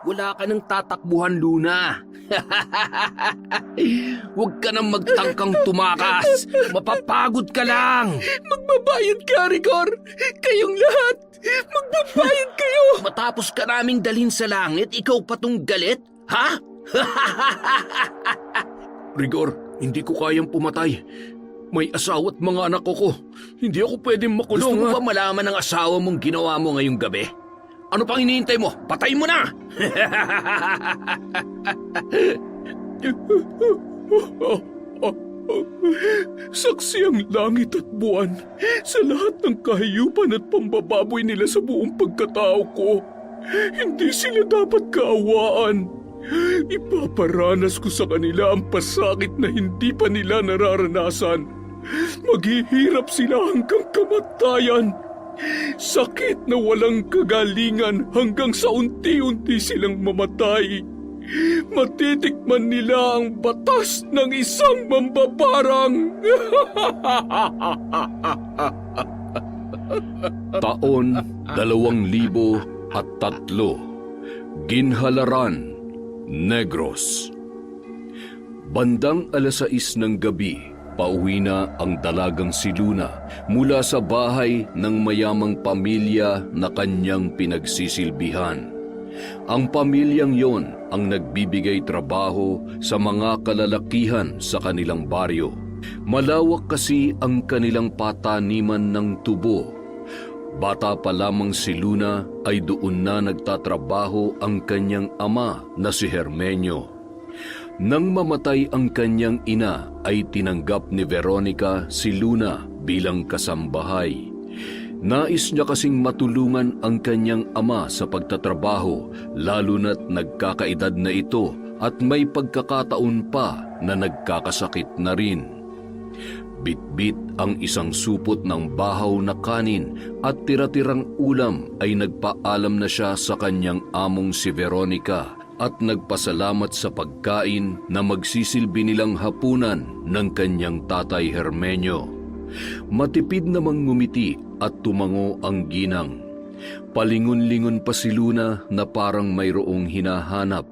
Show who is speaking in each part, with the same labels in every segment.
Speaker 1: Wala ka nang tatakbuhan, Luna. Huwag ka nang magtangkang tumakas. Mapapagod ka lang.
Speaker 2: Magbabayad ka, Rigor! Kayong lahat! Magbabayad kayo!
Speaker 1: Matapos ka naming dalhin sa langit, ikaw pa tong galit? Ha? Rigor, hindi ko kayang pumatay. May asawa at mga anak ko. Hindi ako pwedeng makulong. Gusto mo ba malaman ng asawa mong ginawa mo ngayong gabi? Ano pang hinihintay mo? Patay mo na!
Speaker 2: Saksi ang langit at buwan sa lahat ng kahiyupan at pambababoy nila sa buong pagkatao ko. Hindi sila dapat kaawaan. Ipaparanas ko sa kanila ang pasakit na hindi pa nila nararanasan. Maghihirap sila hanggang kamatayan. Sakit na walang kagalingan hanggang sa unti-unti silang mamatay. Matitikman nila ang batas ng isang mambabarang.
Speaker 1: Taon 2003. Ginhalaran, Negros. Bandang 6:00 ng gabi, pauwi na ang dalagang si Luna mula sa bahay ng mayamang pamilya na kanyang pinagsisilbihan. Ang pamilyang yon ang nagbibigay trabaho sa mga kalalakihan sa kanilang baryo. Malawak kasi ang kanilang pataniman ng tubo. Bata pa lamang si Luna ay doon na nagtatrabaho ang kanyang ama na si Hermenio. Nang mamatay ang kanyang ina ay tinanggap ni Veronica si Luna bilang kasambahay. Nais niya kasing matulungan ang kanyang ama sa pagtatrabaho lalo na't nagkakaedad na ito at may pagkakataon pa na nagkakasakit na rin. Bitbit ang isang supot ng bahaw na kanin at tira-tirang ulam ay nagpaalam na siya sa kanyang among si Veronica at nagpasalamat sa pagkain na magsisilbi nilang hapunan ng kanyang tatay Hermenio. Matipid namang ngumiti at tumango ang ginang. Palingon-lingon pa si Luna na parang mayroong hinahanap.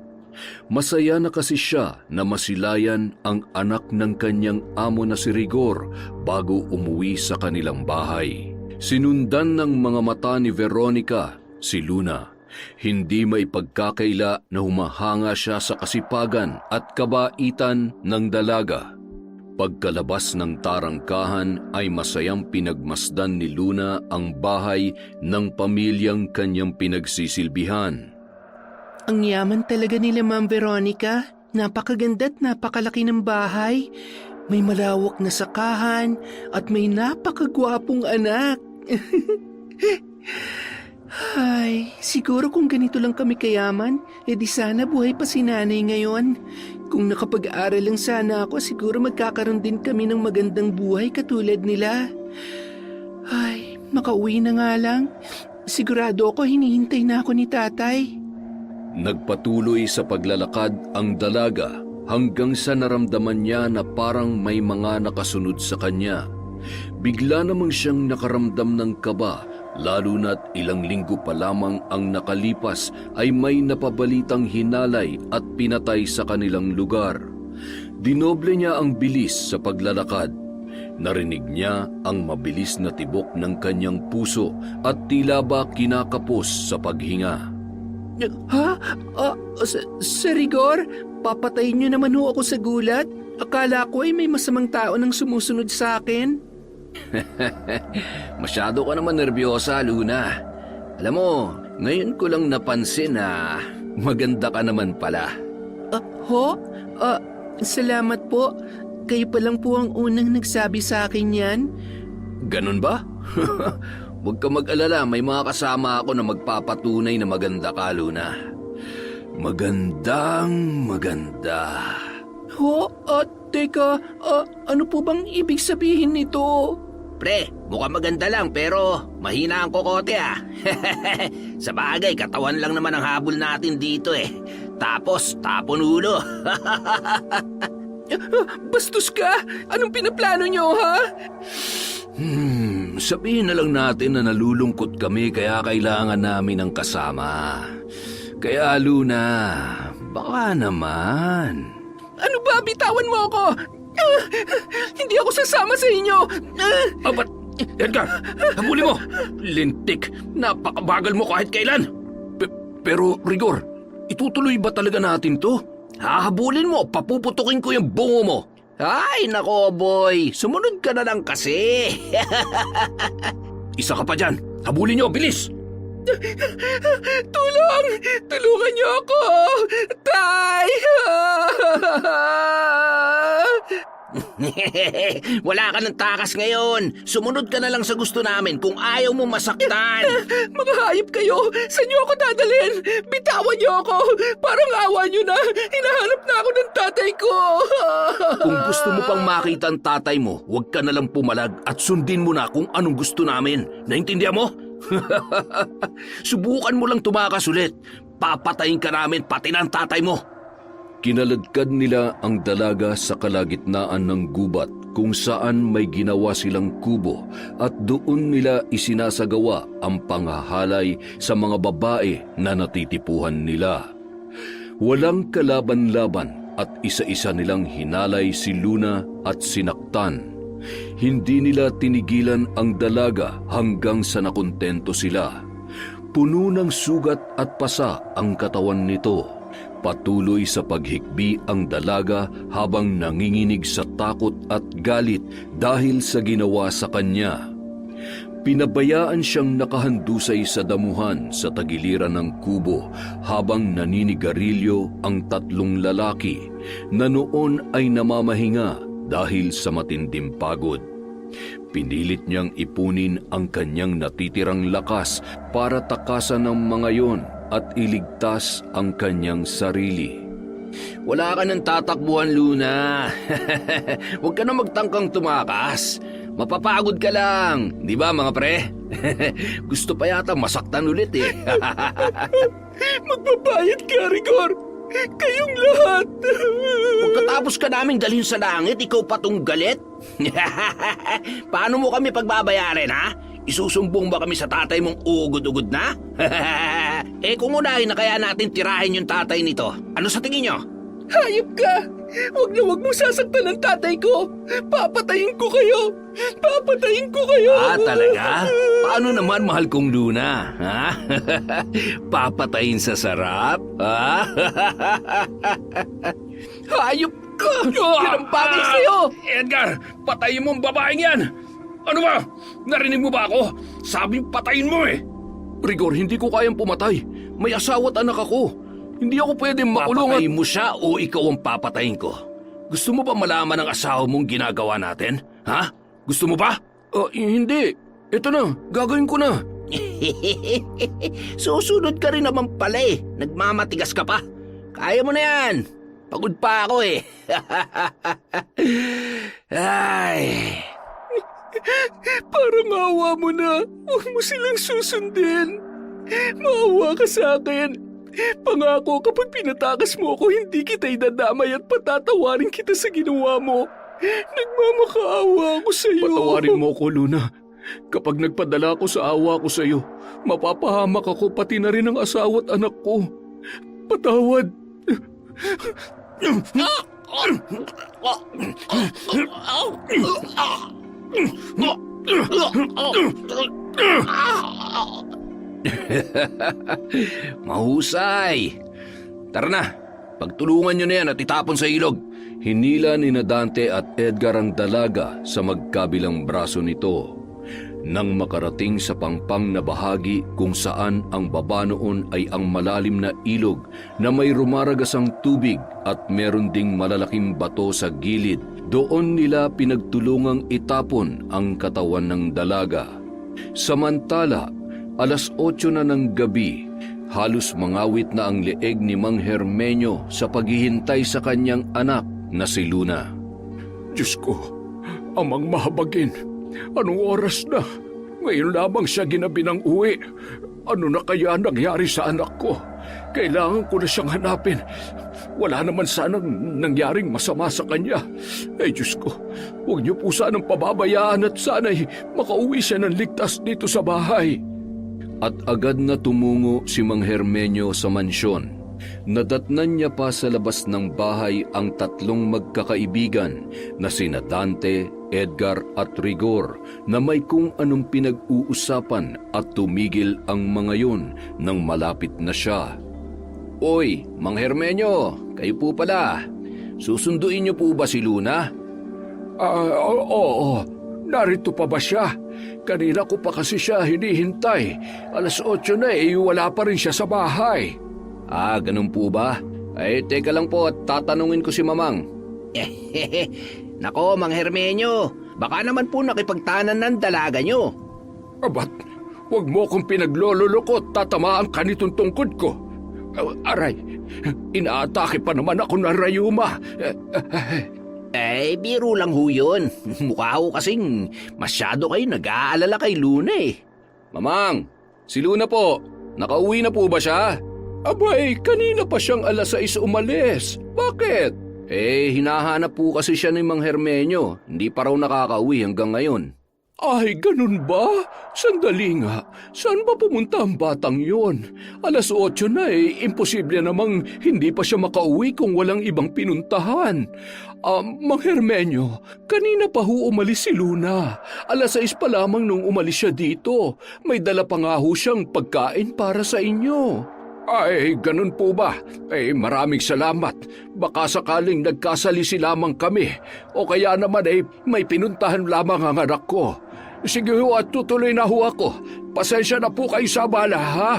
Speaker 1: Masaya na kasi siya na masilayan ang anak ng kanyang amo na si Rigor bago umuwi sa kanilang bahay. Sinundan ng mga mata ni Veronica si Luna. Hindi may pagkakaila na humahanga siya sa kasipagan at kabaitan ng dalaga. Pagkalabas ng tarangkahan ay masayang pinagmasdan ni Luna ang bahay ng pamilyang kanyang pinagsisilbihan.
Speaker 2: Ang yaman talaga nila, Ma'am Veronica. Napakaganda at napakalaki ng bahay. May malawak na sakahan at may napakagwapong anak. Ay, siguro kung ganito lang kami kayaman, edi sana buhay pa si nanay ngayon. Kung nakapag-aral lang sana ako, siguro magkakaroon din kami ng magandang buhay katulad nila. Ay, makauwi na nga lang. Sigurado ako hinihintay na ako ni tatay.
Speaker 1: Nagpatuloy sa paglalakad ang dalaga hanggang sa naramdaman niya na parang may mga nakasunod sa kanya. Bigla namang siyang nakaramdam ng kaba, lalo na't ilang linggo pa lamang ang nakalipas ay may napabalitang hinalay at pinatay sa kanilang lugar. Dinoble niya ang bilis sa paglalakad. Narinig niya ang mabilis na tibok ng kanyang puso at tila ba kinakapos sa paghinga.
Speaker 2: Ha? Sir Rigor, papatayin niyo naman ho ako sa gulat. Akala ko ay may masamang tao nang sumusunod sa akin.
Speaker 1: Masyado ka naman nervyosa, Luna. Alam mo, ngayon ko lang napansin na maganda ka naman pala.
Speaker 2: Salamat po. Kayo pa lang po ang unang nagsabi sa akin yan.
Speaker 1: Ganun ba? Huwag ka mag-alala, may mga kasama ako na magpapatunay na maganda ka, Luna. Magandang maganda.
Speaker 2: Teka, ano po bang ibig sabihin nito?
Speaker 1: Pre, mukhang maganda lang pero mahina ang kokote ah. Sa bagay, katawan lang naman ang habol natin dito eh. Tapos, tapon ulo.
Speaker 2: Bastos ka! Anong pinaplano niyo, ha?
Speaker 1: Sabihin na lang natin na nalulungkot kami kaya kailangan namin ng kasama. Kaya Luna, baka naman.
Speaker 2: Ano ba? Bitawan mo ako! Hindi ako sasama sa inyo!
Speaker 1: Ba't? Edgar, habulin mo! Lintik, napakabagal mo kahit kailan. Pero Rigor, itutuloy ba talaga natin to? Hahabulin mo, papuputukin ko yung bungo mo. Ay, nako boy, sumunod ka na lang kasi. Isa ka pa dyan, habulin nyo, bilis!
Speaker 2: Tulong! Tulungan niyo ako! Tay!
Speaker 1: Wala ka ng takas ngayon. Sumunod ka na lang sa gusto namin kung ayaw mo masaktan.
Speaker 2: Mga hayop kayo! Saan niyo ako dadalhin? Bitawan niyo ako! Parang awa niyo na! Hinahanap na ako ng tatay ko!
Speaker 1: Kung gusto mo pang makita ang tatay mo, huwag ka na lang pumalag at sundin mo na kung anong gusto namin. Naintindihan mo? Subukan mo lang tumakas ulit. Papatayin ka namin pati ng tatay mo. Kinaladkad nila ang dalaga sa kalagitnaan ng gubat kung saan may ginawa silang kubo at doon nila isinasagawa ang panghahalay sa mga babae na natitipuhan nila. Walang kalaban-laban at isa-isa nilang hinalay si Luna at sinaktan. Hindi nila tinigilan ang dalaga hanggang sa nakontento sila. Puno ng sugat at pasa ang katawan nito. Patuloy sa paghikbi ang dalaga habang nanginginig sa takot at galit dahil sa ginawa sa kanya. Pinabayaan siyang nakahandusay sa damuhan sa tagiliran ng kubo habang naninigarilyo ang tatlong lalaki na noon ay namamahinga dahil sa matinding pagod. Pinilit niyang ipunin ang kanyang natitirang lakas para takasan ng mga yon at iligtas ang kanyang sarili. Wala ka ng tatakbuhan, Luna. Huwag ka na magtangkang tumakas. Mapapagod ka lang. Di ba, mga pre? Gusto pa yata masaktan ulit eh.
Speaker 2: Magbabayad ka, Rigor! Kayong lahat!
Speaker 1: Pagkatapos ka namin dalhin sa langit, ikaw pa tong galit? Paano mo kami pagbabayarin, ha? Isusumbong ba kami sa tatay mong ugod-ugod na? Kung unahin na kaya natin tirahin yung tatay nito, ano sa tingin nyo?
Speaker 2: Hayop ka! Huwag mong sasaktan ang tatay ko! Papatayin ko kayo! Papatayin ko kayo!
Speaker 1: Talaga? Paano naman, mahal kong Luna? Ha? Papatayin sa sarap? Ha?
Speaker 2: Hayop ka! Pinampagay sa'yo!
Speaker 1: Edgar, patayin mo ang babaeng yan! Ano ba? Narinig mo ba ako? Sabing patayin mo eh! Rigor, hindi ko kayang pumatay. May asawa at anak ako. Hindi ako pwedeng makulong at... Papatayin mo siya o ikaw ang papatayin ko? Gusto mo ba malaman ang asawa mong ginagawa natin? Ha? Gusto mo ba? Hindi. Ito na, gagawin ko na. Susunod ka rin naman pala eh. Nagmamatigas ka pa. Kaya mo na yan. Pagod pa ako eh. Ay...
Speaker 2: Parang awa mo na. Huwag mo silang susundin. Maawa ka sa akin. Pangako kapag pinatakas mo ako, hindi kita idadamay at patatawarin kita sa ginawa mo. Nagmamakaawa ako sa iyo.
Speaker 1: Patawarin mo ko, Luna. Kapag nagpadala ako sa awa ko sa iyo, mapapahamak ako pati na rin ang asawa at anak ko. Patawad. Mahusay. Tara na, pagtulungan nyo na yan at itapon sa ilog. Hinila ni Dante at Edgar ang dalaga sa magkabilang braso nito. Nang makarating sa pangpang na bahagi kung saan ang baba noon ay ang malalim na ilog na may rumaragasang tubig at meron ding malalaking bato sa gilid, doon nila pinagtulungang itapon ang katawan ng dalaga. Samantala, 8:00 na ng gabi, halos mangawit na ang leeg ni Mang Hermenyo sa paghihintay sa kanyang anak na si Luna.
Speaker 2: Diyos ko, amang mahabagin. Anong oras na? Ngayon lamang siya ginabi ng uwi. Ano na kaya nangyari sa anak ko? Kailangan ko na siyang hanapin. Wala naman sanang nangyaring masama sa kanya. Ay Diyos ko, huwag niyo po sanang pababayaan at sana'y makauwi siya ng ligtas dito sa bahay.
Speaker 1: at agad na tumungo si Mang Hermenyo sa mansyon. Nadatnan niya pa sa labas ng bahay ang tatlong magkakaibigan na sina Dante, Edgar at Rigor na may kung anong pinag-uusapan at tumigil ang mga yun nang malapit na siya. "Oy, Mang Hermenyo, kayo po pala. Susunduin niyo po ba si Luna?"
Speaker 2: Oo. Narito pa ba siya? Kanina ko pa kasi siya hinihintay. 8:00 na wala pa rin siya sa bahay.
Speaker 1: Ganun po ba? Teka lang po at tatanungin ko si Mamang.
Speaker 3: Nako, Mang Hermenyo, baka naman po nakipagtanan ng dalaga nyo.
Speaker 2: Ba't huwag mo akong pinaglololoko, tatamaan ka nitong tungkod ko. Aray, inaatake pa naman ako ng rayuma.
Speaker 3: Biro lang ho yun. Mukha ho kasing masyado kayo nag-aalala kay Luna eh.
Speaker 1: Mamang, si Luna po, nakauwi na po ba siya?
Speaker 2: Abay, kanina pa siyang 6:00 umalis. Bakit?
Speaker 1: Hinahanap po kasi siya ni Mang Hermenyo. Hindi pa raw nakakauwi hanggang ngayon.
Speaker 2: Ay, ganun ba? Sandali nga. Saan ba pumunta ang batang yon? 8:00 na imposible namang hindi pa siya makauwi kung walang ibang pinuntahan. Mang Hermenyo, kanina pa ho umalis si Luna. 6:00 pa lamang nung umalis siya dito. May dala pa nga ho siyang pagkain para sa inyo. Ay, ganun po ba? Maraming salamat. Baka sakaling nagkasalisi lamang kami. O kaya naman may pinuntahan lamang ang anak ko. Sige ho at tutuloy na ho ako. Pasensya na po kayo sa abala, ha?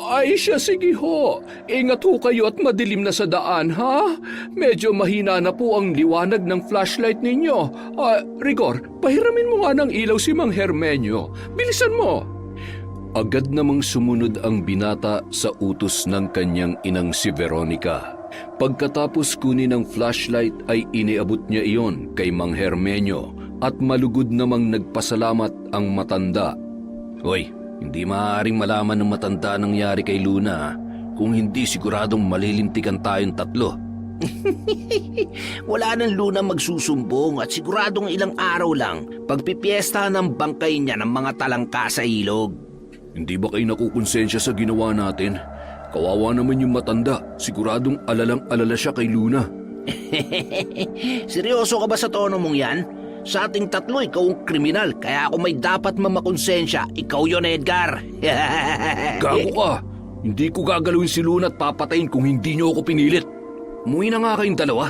Speaker 2: Ay siya, sige ho. Ingat ho kayo at madilim na sa daan, ha? Medyo mahina na po ang liwanag ng flashlight ninyo. Rigor, pahiramin mo nga ng ilaw si Mang Hermenyo. Bilisan mo.
Speaker 1: Agad namang sumunod ang binata sa utos ng kanyang inang si Veronica. Pagkatapos kunin ng flashlight ay iniabot niya iyon kay Mang Hermenyo at malugod namang nagpasalamat ang matanda. "Hoy, hindi maaaring malaman ng matanda ang nangyari kay Luna. Kung hindi, siguradong malilintikan tayong tatlo."
Speaker 3: Wala nang Luna magsusumbong at siguradong ilang araw lang pagpipiesta ng bangkay niya ng mga talangka sa ilog.
Speaker 1: "Hindi ba kayo nakukonsensya sa ginawa natin? Kawawa naman yung matanda. Siguradong alalang-alala siya kay Luna."
Speaker 3: Seryoso ka ba sa tono mong yan? Sa ating tatlo, ikaw ang kriminal, kaya ako may dapat mamakonsensya. Ikaw yon, Edgar.
Speaker 1: Gago ka! Hindi ko gagalawin si Luna at papatayin kung hindi niyo ako pinilit. Umuwi na nga kayong dalawa.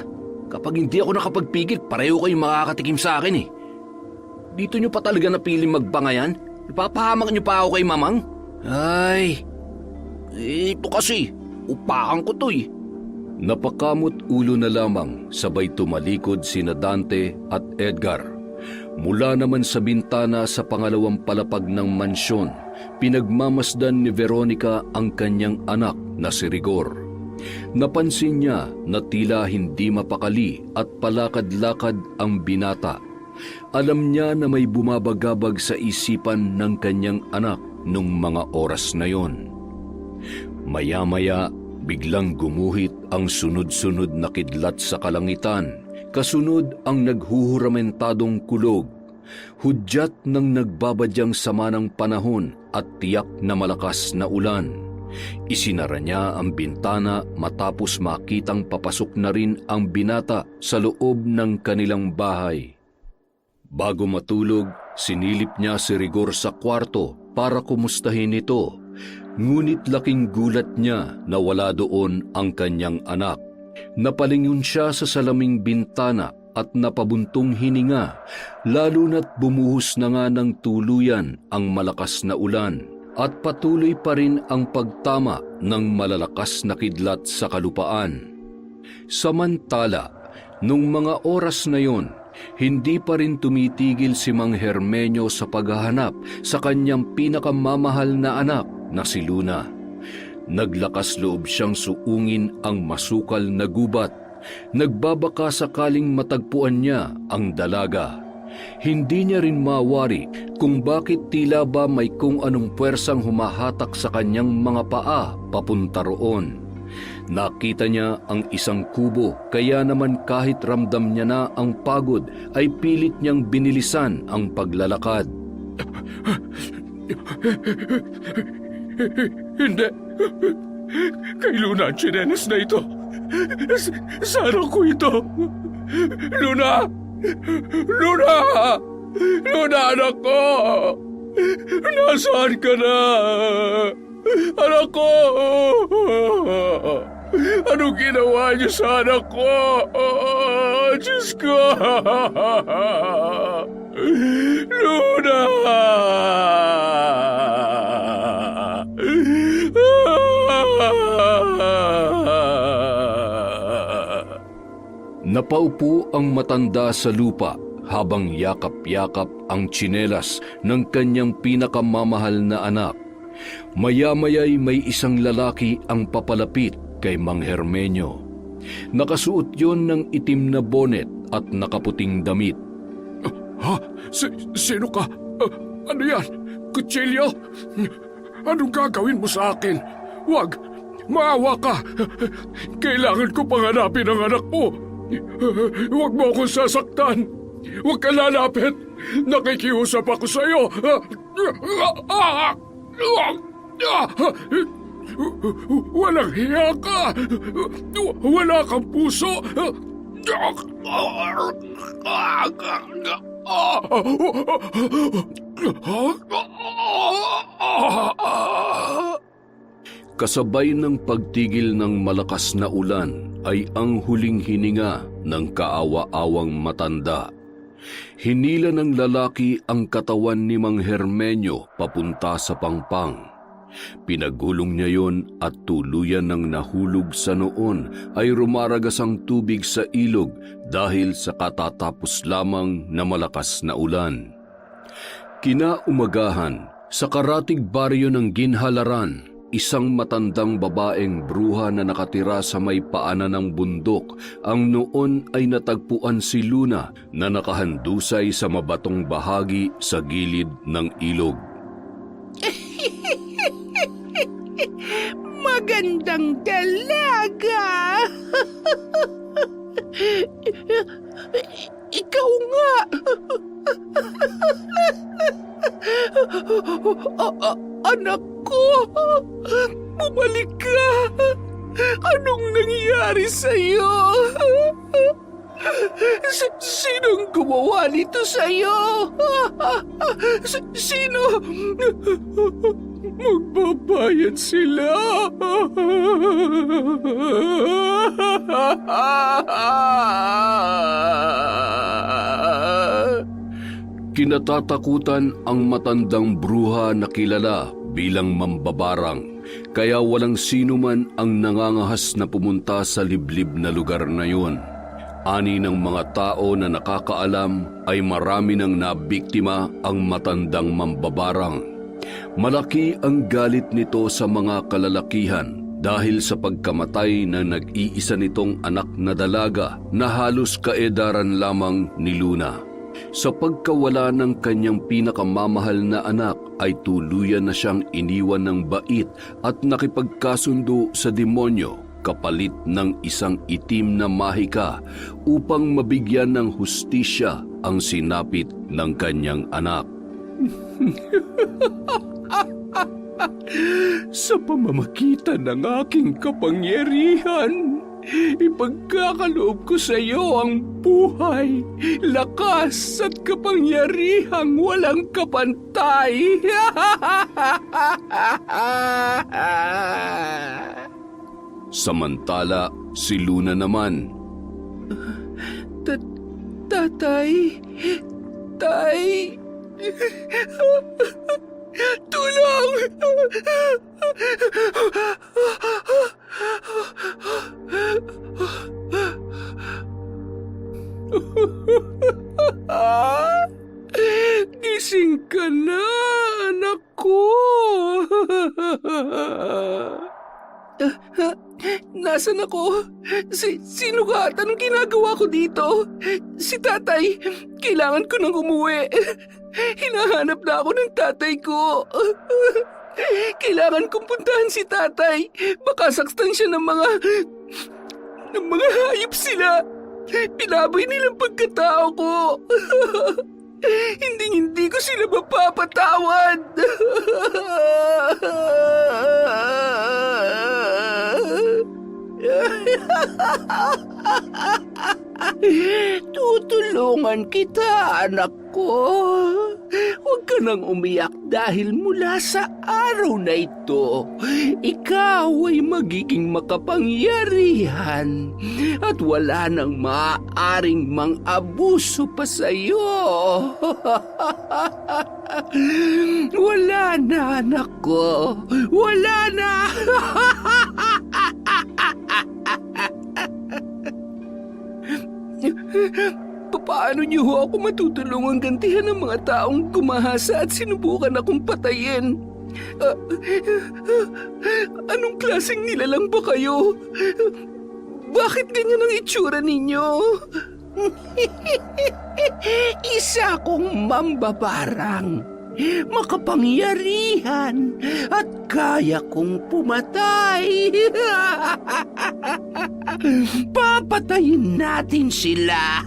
Speaker 1: Kapag hindi ako nakapagpigil, pareho kayong makakatikim sa akin eh. Dito niyo pa talaga napiling magbangayan? Ipapahamak niyo pa ako kay Mamang? Ay!
Speaker 3: Ito kasi, upakan ko to eh.
Speaker 1: Napakamot ulo na lamang, sabay tumalikod sina Dante at Edgar. Mula naman sa bintana sa pangalawang palapag ng mansyon, pinagmamasdan ni Veronica ang kanyang anak na si Rigor. Napansin niya na tila hindi mapakali at palakad-lakad ang binata. Alam niya na may bumabagabag sa isipan ng kanyang anak nung mga oras na yon. Maya-maya, biglang gumuhit ang sunod-sunod na kidlat sa kalangitan, kasunod ang naghuhuramentadong kulog, hudyat ng nagbabadyang sama ng panahon at tiyak na malakas na ulan. Isinara niya ang bintana matapos makitang papasok na rin ang binata sa loob ng kanilang bahay. Bago matulog, sinilip niya si Rigor sa kwarto para kumustahin ito. Ngunit laking gulat niya na wala doon ang kanyang anak. Napalingon siya sa salaming bintana at napabuntong hininga, lalo na't bumuhos na nga ng tuluyan ang malakas na ulan at patuloy pa rin ang pagtama ng malalakas na kidlat sa kalupaan. Samantala, nung mga oras na yon, hindi pa rin tumitigil si Mang Hermenyo sa paghahanap sa kanyang pinakamamahal na anak na si Luna. Naglakas loob siyang suungin ang masukal na gubat. Nagbabaka sakaling matagpuan niya ang dalaga. Hindi niya rin mawari kung bakit tila ba may kung anong puwersang humahatak sa kanyang mga paa papunta roon. Nakita niya ang isang kubo, kaya naman kahit ramdam niya na ang pagod ay pilit niyang binilisan ang paglalakad.
Speaker 2: Hindi. Kay Luna ang tsinelas na ito. Sana ko ito. Luna! Luna! Luna, anak ko! Nasaan ka na? Anak ko! Anong ginawa niyo sa anak ko? Diyos ko! Luna!
Speaker 1: Napaupo ang matanda sa lupa habang yakap-yakap ang tsinelas ng kanyang pinakamamahal na anak. Maya-maya'y may isang lalaki ang papalapit kay Mang Hermenyo. Nakasuot yon ng itim na bonet at nakaputing damit.
Speaker 2: Ha? Sino ka? Ano yan? Kutsilyo? Anong gagawin mo sa akin? Wag! Maawa ka! Kailangan ko panghanapin ang anak mo! Huwag mo akong sasaktan! Huwag ka lalapit! Nakikiusap ako sa iyo! Walang hiya ka! Wala kang puso!
Speaker 1: Kasabay ng pagtigil ng malakas na ulan ay ang huling hininga ng kaawa-awang matanda. Hinila ng lalaki ang katawan ni Mang Hermenyo papunta sa pangpang. Pinagulong niya yon at tuluyan ng nahulog sa noon ay rumaragas ang tubig sa ilog dahil sa katatapos lamang na malakas na ulan. Kinaumagahan, sa karatig baryo ng Ginhalaran, isang matandang babaeng bruha na nakatira sa may paanan ng bundok ang noon ay natagpuan si Luna na nakahandusay sa mabatong bahagi sa gilid ng ilog.
Speaker 4: Magandang dalaga! Ikaw nga! Anak ko! Bumalik ka! Anong nangyari sa'yo? Sinong gumawa nito sa'yo? Sino? Magbabayad sila!
Speaker 1: Kinatatakutan ang matandang bruha na kilala bilang mambabarang, kaya walang sino man ang nangangahas na pumunta sa liblib na lugar na yun. Ani ng mga tao na nakakaalam ay marami nang nabiktima ang matandang mambabarang. Malaki ang galit nito sa mga kalalakihan dahil sa pagkamatay ng nag-iisa nitong anak na dalaga na halos kaedaran lamang ni Luna. Sa pagkawala ng kanyang pinakamamahal na anak ay tuluyan na siyang iniwan ng bait at nakipagkasundo sa demonyo kapalit ng isang itim na mahika upang mabigyan ng hustisya ang sinapit ng kanyang anak.
Speaker 2: Sa pamamagitan ng aking kapangyarihan, ipagkakaloob ko sa iyo ang buhay, lakas at kapangyarihang walang kapantay.
Speaker 1: Samantala, si Luna naman.
Speaker 4: Tatay! Tay! Tulong! Gising ka na, anak ko! Nasaan ako? Sino ka at anong ginagawa ko dito? Si tatay, kailangan ko nang umuwi. Hinahanap na ako ng tatay ko. Kailangan kong puntahan si tatay. Baka saktan siya ng mga hayop sila. Pinaboy nilang pagkatao ko. Hindi ko sila mapapatawad.
Speaker 3: Tutulungan kita, anak ko. Huwag ka nang umiyak dahil mula sa araw na ito, ikaw ay magiging makapangyarihan at wala nang maaaring mang-abuso pa sa'yo. Wala na, anak ko. Wala na.
Speaker 4: Paano niyo ho ako matutulungang gantihan ng mga taong gumahasa at sinubukan akong patayin? Anong klaseng nilalang ba kayo? Bakit ganyan ang itsura ninyo?
Speaker 3: Isa kong mambabarang, makapangyarihan at kaya kong pumatay. Papatayin natin sila.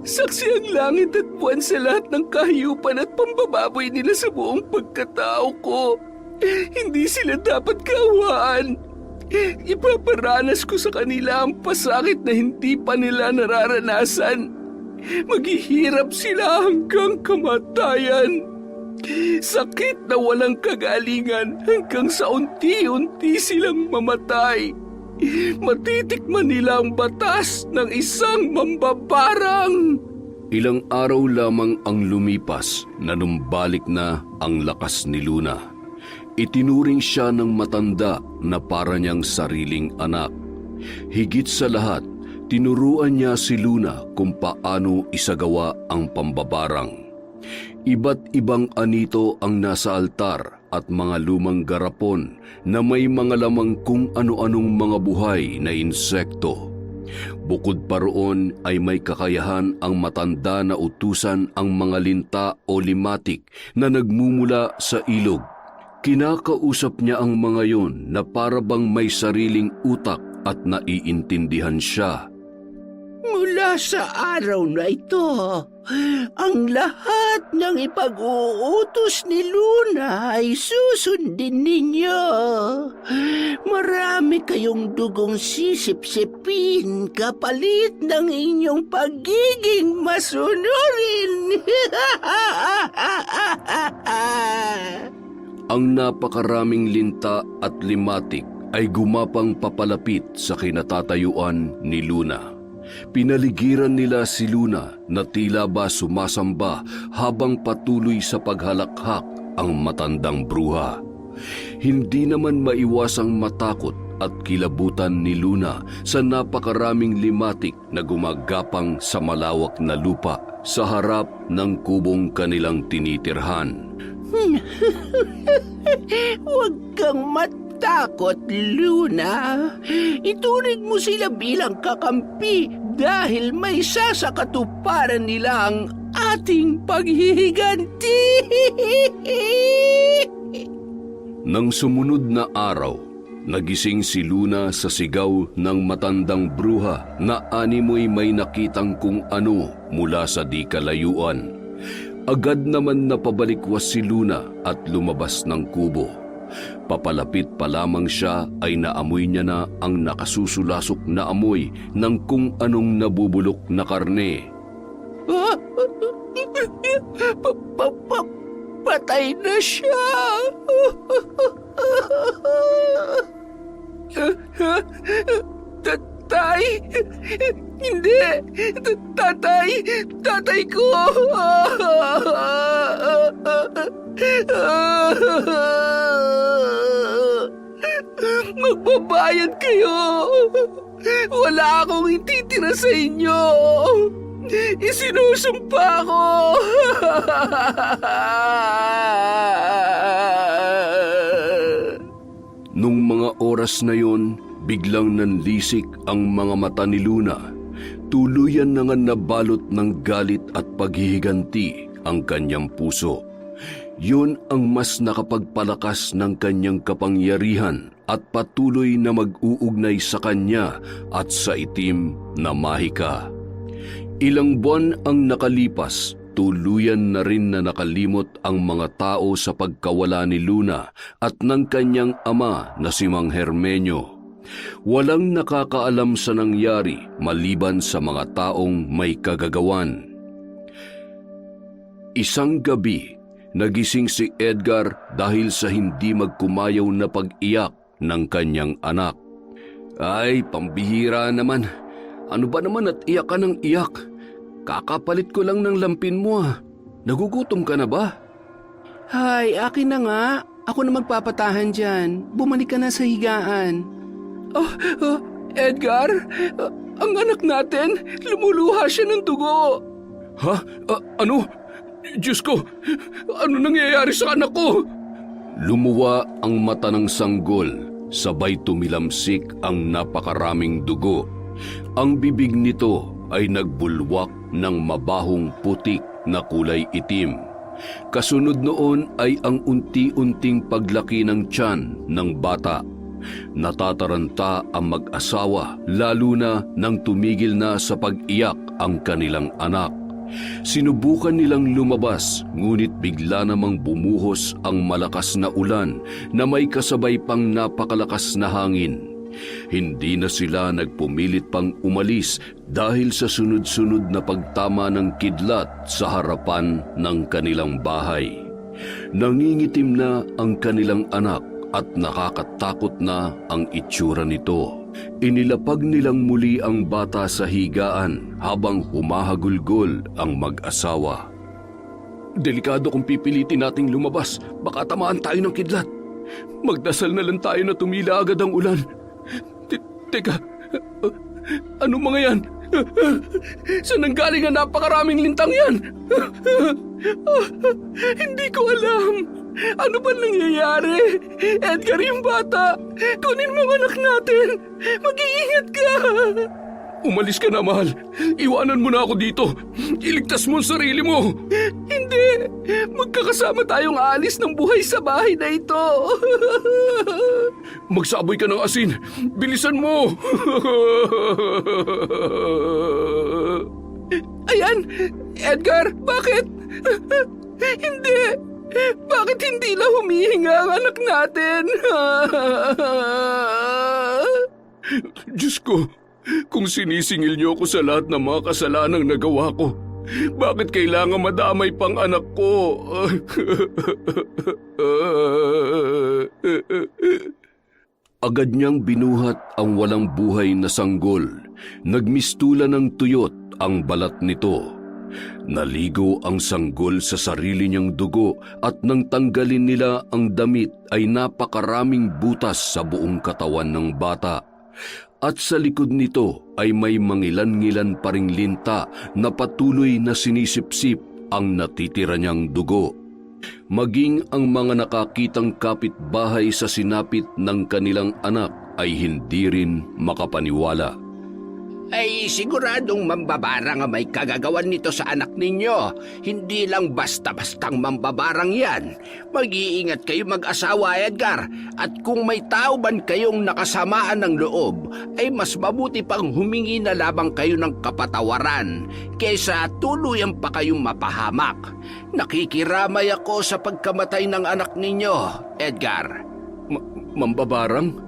Speaker 4: Saksi ang langit at buwan sa lahat ng kahiyupan at pambababoy nila sa buong pagkatao ko. Hindi sila dapat kaawaan. Ipaparanas ko sa kanila ang pasakit na hindi pa nila nararanasan. Maghihirap sila hanggang kamatayan. Sakit na walang kagalingan hanggang sa unti-unti silang mamatay. Matitikman nila ang batas ng isang mambabarang.
Speaker 1: Ilang araw lamang ang lumipas na numbalik na ang lakas ni Luna. Itinuring siya ng matanda na para niyang sariling anak. Higit sa lahat, tinuruan niya si Luna kung paano isagawa ang pambabarang. Iba't ibang anito ang nasa altar at mga lumang garapon na may mga lamang kung ano-anong mga buhay na insekto. Bukod pa roon ay may kakayahan ang matanda na utusan ang mga linta o limatik na nagmumula sa ilog. Kinakausap niya ang mga yon na para bang may sariling utak at naiintindihan siya.
Speaker 3: Mula sa araw na ito, ang lahat ng ipag-uutos ni Luna ay susundin ninyo. Marami kayong dugong sisip-sipin kapalit ng inyong pagiging masunurin.
Speaker 1: Ang napakaraming linta at limatik ay gumapang papalapit sa kinatatayuan ni Luna. Pinaligiran nila si Luna na tila ba sumasamba habang patuloy sa paghalakhak ang matandang bruha. Hindi naman maiwasang matakot at kilabutan ni Luna sa napakaraming limatik na gumagapang sa malawak na lupa sa harap ng kubong kanilang tinitirhan.
Speaker 3: Huwag kang matakot, Luna. Ituring mo sila bilang kakampi dahil may isa sa katuparan nila ang ating paghihiganti.
Speaker 1: Nang sumunod na araw, nagising si Luna sa sigaw ng matandang bruha na animoy may nakitang kung ano mula sa di kalayuan. Agad naman napabalikwas si Luna at lumabas ng kubo. Papalapit pa lamang siya ay naamoy niya na ang nakasusulasok na amoy ng kung anong nabubulok na karne.
Speaker 3: Patay na siya.
Speaker 4: Tatay! Hindi! Tatay ko! Magbabayad kayo! Wala akong ititira sa inyo! Isinusumpa ko!
Speaker 1: Nung mga oras na yon, biglang nanlisik ang mga mata ni Luna. Tuluyan na nga nabalot ng galit at paghihiganti ang kanyang puso. Yun ang mas nakapagpalakas ng kanyang kapangyarihan at patuloy na mag-uugnay sa kanya at sa itim na mahika. Ilang buwan ang nakalipas, tuluyan na rin na nakalimot ang mga tao sa pagkawala ni Luna at ng kanyang ama na si Mang Hermenio. Walang nakakaalam sa nangyari maliban sa mga taong may kagagawan. Isang gabi, nagising si Edgar dahil sa hindi magkumayaw na pag-iyak ng kanyang anak. Ay, pambihira naman. Ano ba naman at iyak ka ng iyak? Kakapalit ko lang ng lampin mo ah. Nagugutom ka na ba?
Speaker 4: Hay, akin na nga. Ako na magpapatahan dyan. Bumalik ka na sa higaan. Edgar, ang anak natin, lumuluha siya ng dugo.
Speaker 2: Ha? Ano? Diyos ko, ano nangyayari sa anak ko?
Speaker 1: Lumuwa ang mata ng sanggol, sabay tumilamsik ang napakaraming dugo. Ang bibig nito ay nagbulwak ng mabahong putik na kulay itim. Kasunod noon ay ang unti-unting paglaki ng tiyan ng bata. Natataranta ang mag-asawa lalo na nang tumigil na sa pag-iyak ang kanilang anak. Sinubukan nilang lumabas ngunit bigla namang bumuhos ang malakas na ulan na may kasabay pang napakalakas na hangin. Hindi na sila nagpumilit pang umalis dahil sa sunod-sunod na pagtama ng kidlat sa harapan ng kanilang bahay. Nangingitim na ang kanilang anak at nakakatakot na ang itsura nito. Inilapag nilang muli ang bata sa higaan habang humahagulgol ang mag-asawa.
Speaker 2: Delikado kung pipilitin nating lumabas. Baka tamaan tayo ng kidlat. Magdasal na lang tayo na tumila agad ang ulan. Teka, ano mga yan? Saan nanggaling ang napakaraming lintang yan? Hindi ko alam. Ano ba nangyayari? Edgar, yung bata. Kunin mo ang anak natin. Mag-iingat ka. Umalis ka na, mahal. Iwanan mo na ako dito. Iligtas mo ang sarili mo. Hindi. Magkakasama tayong aalis ng buhay sa bahay na ito. Magsaboy ka ng asin. Bilisan mo. Ayan. Edgar, bakit? Hindi. Bakit hindi lang humihinga ang anak natin? Diyos ko, kung sinisingil niyo ako sa lahat ng mga kasalanang nagawa ko, bakit kailangan madamay pang anak ko?
Speaker 1: Agad niyang binuhat ang walang buhay na sanggol. Nagmistula ng tuyot ang balat nito. Naligo ang sanggol sa sarili niyang dugo at nang tanggalin nila ang damit ay napakaraming butas sa buong katawan ng bata. At sa likod nito ay may mangilan-ngilan pa ring linta na patuloy na sinisipsip ang natitira niyang dugo. Maging ang mga nakakitang kapitbahay sa sinapit ng kanilang anak ay hindi rin makapaniwala.
Speaker 3: Ay siguradong mambabarang ang may kagagawan nito sa anak ninyo. Hindi lang basta-bastang mambabarang yan. Mag-iingat kayo mag-asawa, Edgar. At kung may tao man kayong nakasamaan ng loob, ay mas mabuti pang humingi na labang kayo ng kapatawaran kaysa tuluyan pa kayong mapahamak. Nakikiramay ako sa pagkamatay ng anak ninyo, Edgar.
Speaker 2: Mambabarang?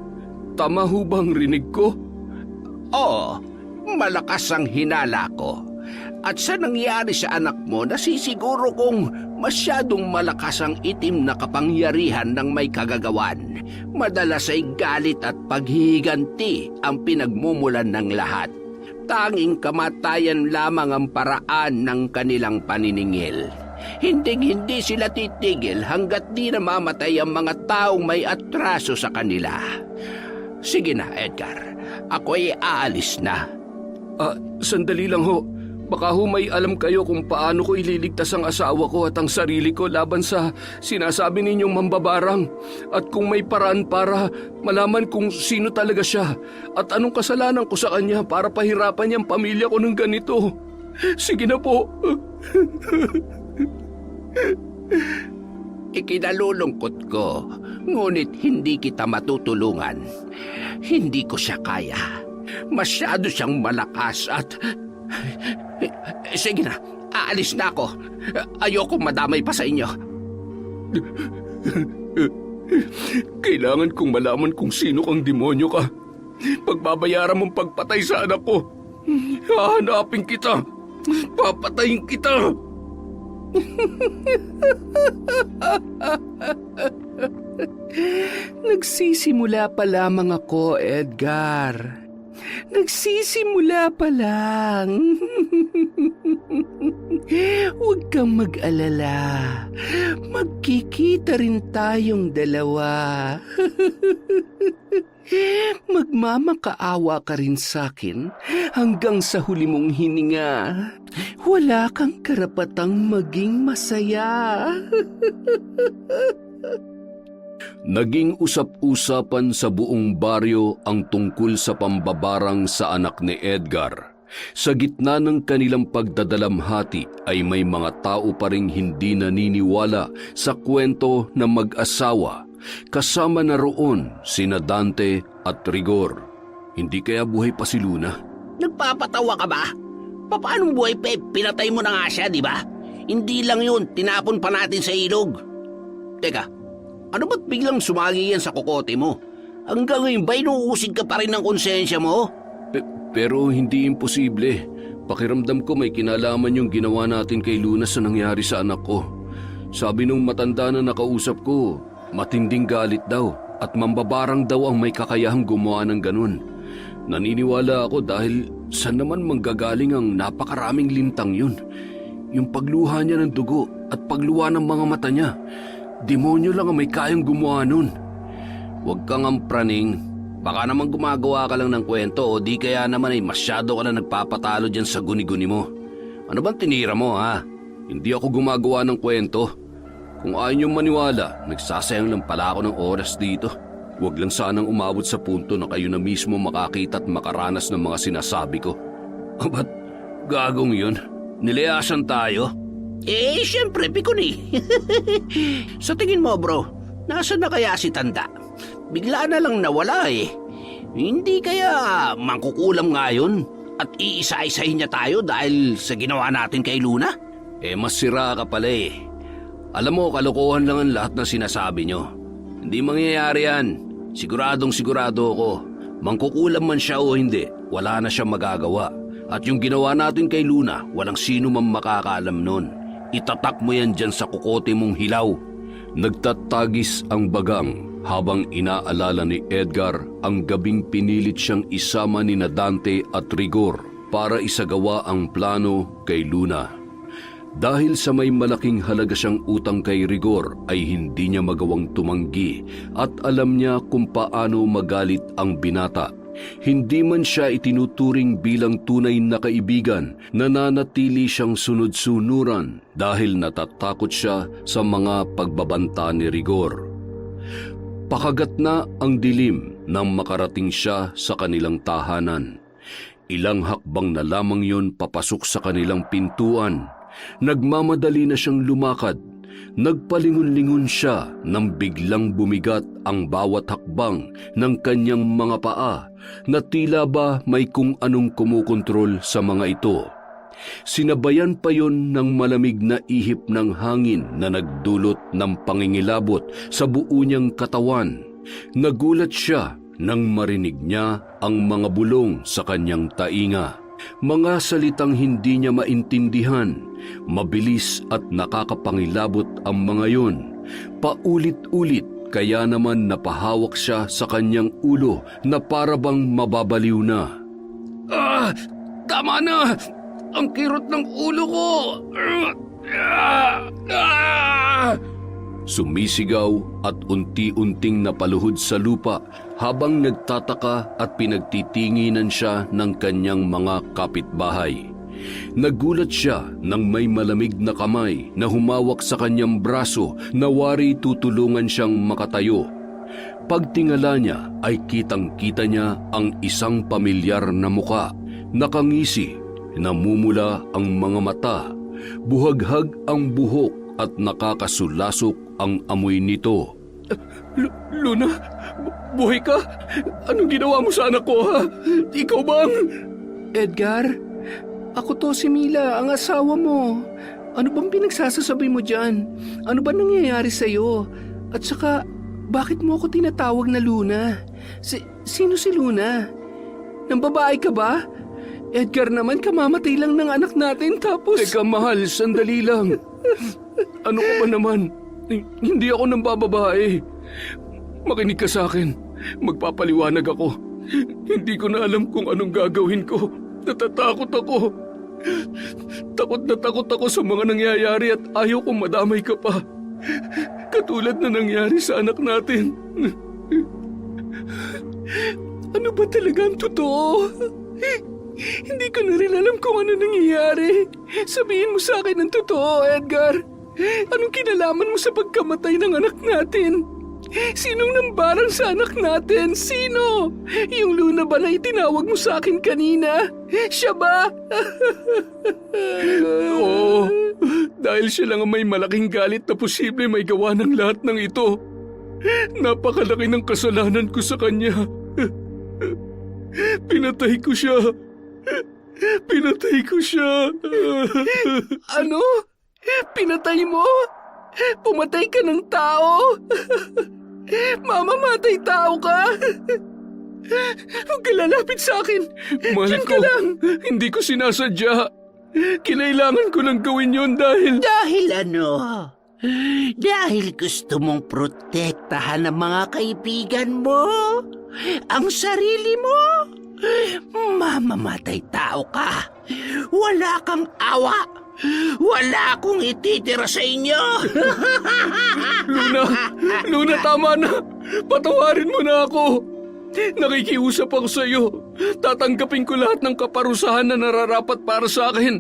Speaker 2: Tama ho bang rinig ko?
Speaker 3: Oo. Malakas ang hinala ko. At sa nangyari sa anak mo, nasisiguro kong masyadong malakas ang itim na kapangyarihan ng may kagagawan. Madalas ay galit at paghihiganti ang pinagmumulan ng lahat. Tanging kamatayan lamang ang paraan ng kanilang paniningil. Hinding-hindi sila titigil hanggat di namamatay ang mga taong may atraso sa kanila. Sige na, Edgar. Ako'y aalis na.
Speaker 2: Sandali lang ho.
Speaker 4: Baka ho may alam kayo kung paano ko ililigtas ang asawa ko at ang sarili ko laban sa sinasabi ninyong mambabarang. At kung may paraan para malaman kung sino talaga siya at anong kasalanan ko sa kanya para pahirapan niyang pamilya ko ng ganito. Sige na po.
Speaker 3: Ikinalulungkot ko, ngunit hindi kita matutulungan. Hindi ko siya kaya. Masyado siyang malakas at... Sige na, aalis na ako. Ayoko madamay pa sa inyo.
Speaker 2: Kailangan kong malaman kung sino kang demonyo ka. Pagbabayaran mong pagpatay sa anak ko. Hahanapin kita. Papatayin kita.
Speaker 4: Nagsisimula pa lamang ako, Edgar. Nagsisimula pa lang. Huwag kang mag-alala. Magkikita rin tayong dalawa. Magmamakaawa ka rin sa'kin hanggang sa huli mong hininga. Wala kang karapatang maging masaya.
Speaker 1: Naging usap-usapan sa buong baryo ang tungkol sa pambabarang sa anak ni Edgar. Sa gitna ng kanilang pagdadalamhati ay may mga tao pa ring hindi naniniwala sa kwento ng mag-asawa. Kasama na roon sina Dante at Rigor. Hindi kaya buhay pa si Luna?
Speaker 3: Nagpapatawa ka ba? Paano buhay pa? Pinatay mo na nga siya, di ba? Hindi lang yun, tinapon pa natin sa ilog. Teka, ano ba't biglang sumagi yan sa kokote mo? Hanggang ngayon ba inuusig ka pa rin ng konsensya mo?
Speaker 1: Pero hindi imposible. Pakiramdam ko may kinalaman yung ginawa natin kay Luna sa nangyari sa anak ko. Sabi nung matanda na nakausap ko, matinding galit daw at mambabarang daw ang may kakayahang gumawa ng ganun. Naniniwala ako dahil saan naman manggagaling ang napakaraming lintang yun? Yung pagluha niya ng dugo at pagluha ng mga mata niya. Demonyo lang ang may kayang gumawa nun.
Speaker 3: Huwag kang ampraning. Baka naman gumagawa ka lang ng kwento o di kaya naman ay masyado ka na nagpapatalo dyan sa guni-guni mo. Ano bang tinira mo, ha?
Speaker 1: Hindi ako gumagawa ng kwento. Kung ayaw niyong maniwala, nagsasayang lang pala ako ng oras dito. Huwag lang sanang umabot sa punto na kayo na mismo makakita at makaranas ng mga sinasabi ko.
Speaker 3: Ba't gagong yun? Nilayasan tayo? Siyempre, pikon eh. Sa tingin mo, bro, nasa na kaya si Tanda? Bigla na lang nawala eh. Hindi kaya mangkukulam ngayon at iisa-isahin niya tayo dahil sa ginawa natin kay Luna?
Speaker 1: Mas sira ka pala eh. Alam mo, kalokohan lang ang lahat na sinasabi niyo. Hindi mangyayari yan. Siguradong sigurado ako. Mangkukulam man siya o hindi, wala na siyang magagawa. At yung ginawa natin kay Luna, walang sino man makakaalam nun. Itatak mo yan dyan sa kukote mong hilaw. Nagtatagis ang bagang habang inaalala ni Edgar ang gabing pinilit siyang isama ni Dante at Rigor para isagawa ang plano kay Luna. Dahil sa may malaking halaga siyang utang kay Rigor ay hindi niya magawang tumanggi at alam niya kung paano magalit ang binata. Hindi man siya itinuturing bilang tunay na kaibigan, nananatili siyang sunod-sunuran dahil natatakot siya sa mga pagbabanta ni Rigor. Pakagat na ang dilim nang makarating siya sa kanilang tahanan. Ilang hakbang na lamang yon papasok sa kanilang pintuan. Nagmamadali na siyang lumakad. Nagpalingon-lingon siya nang biglang bumigat ang bawat hakbang ng kanyang mga paa na tila ba may kung anong kumukontrol sa mga ito. Sinabayan pa yon ng malamig na ihip ng hangin na nagdulot ng pangingilabot sa buo niyang katawan. Nagulat siya nang marinig niya ang mga bulong sa kanyang tainga. Mga salitang hindi niya maintindihan. Mabilis at nakakapangilabot ang mga yon. Paulit-ulit kaya naman napahawak siya sa kanyang ulo na parabang mababaliw na.
Speaker 4: Tama na! Ang kirot ng ulo ko!
Speaker 1: Sumisigaw at unti-unting napaluhod sa lupa habang nagtataka at pinagtitinginan siya ng kanyang mga kapitbahay. Nagulat siya nang may malamig na kamay na humawak sa kanyang braso na wari tutulungan siyang makatayo. Pagtingala niya ay kitang-kita niya ang isang pamilyar na muka. Nakangisi, namumula ang mga mata, buhaghag ang buhok at nakakasulasok ang amoy nito.
Speaker 2: Luna, buhay ka? Anong ginawa mo sa anak ko, ha? Ikaw bang...
Speaker 4: Edgar, ako to si Mila, ang asawa mo. Ano bang pinagsasasabi mo dyan? Ano ba nangyayari sa'yo? At saka, bakit mo ako tinatawag na Luna? Sino si Luna? Nang babae ka ba? Edgar naman, kamamatay lang ng anak natin tapos...
Speaker 1: Teka mahal, sandali lang. Ano ka ba naman? Hindi ako nang bababae.
Speaker 2: Makinig ka sa akin. Magpapaliwanag ako. Hindi ko na alam kung anong gagawin ko. Natatakot ako. Takot na takot ako sa mga nangyayari at ayaw kong madamay ka pa. Katulad na nangyari sa anak natin. Ano ba talaga ang totoo? Hindi ko na rin alam kung ano nangyayari. Sabihin mo sa akin ang totoo, Edgar. Anong kinalaman mo sa pagkamatay ng anak natin? Sinong nambarang sa anak natin? Sino? Yung Luna ba na itinawag mo sa akin kanina? Siya ba? Oo, dahil siya lang ang may malaking galit na posible may gawa ng lahat ng ito. Napakalaki ng kasalanan ko sa kanya. Pinatay ko siya. Pinatay ko siya.
Speaker 4: Ano? Pinatay mo? Pumatay ka ng tao? Mamamatay tao ka? Huwag ka lalapit sa akin.
Speaker 2: Mahal
Speaker 4: Diyan
Speaker 2: ko,
Speaker 4: ka lang.
Speaker 2: hindi ko sinasadya. Kinailangan ko lang gawin yon dahil...
Speaker 3: Dahil ano? Dahil gusto mong protektahan ang mga kaibigan mo? Ang sarili mo? Mamamatay tao ka. Wala kang awa. Wala akong ititira sa inyo.
Speaker 2: Luna, tama na. Patawarin mo na ako. Nakikiusap ako sa iyo. Tatanggapin ko lahat ng kaparusahan na nararapat para sa akin.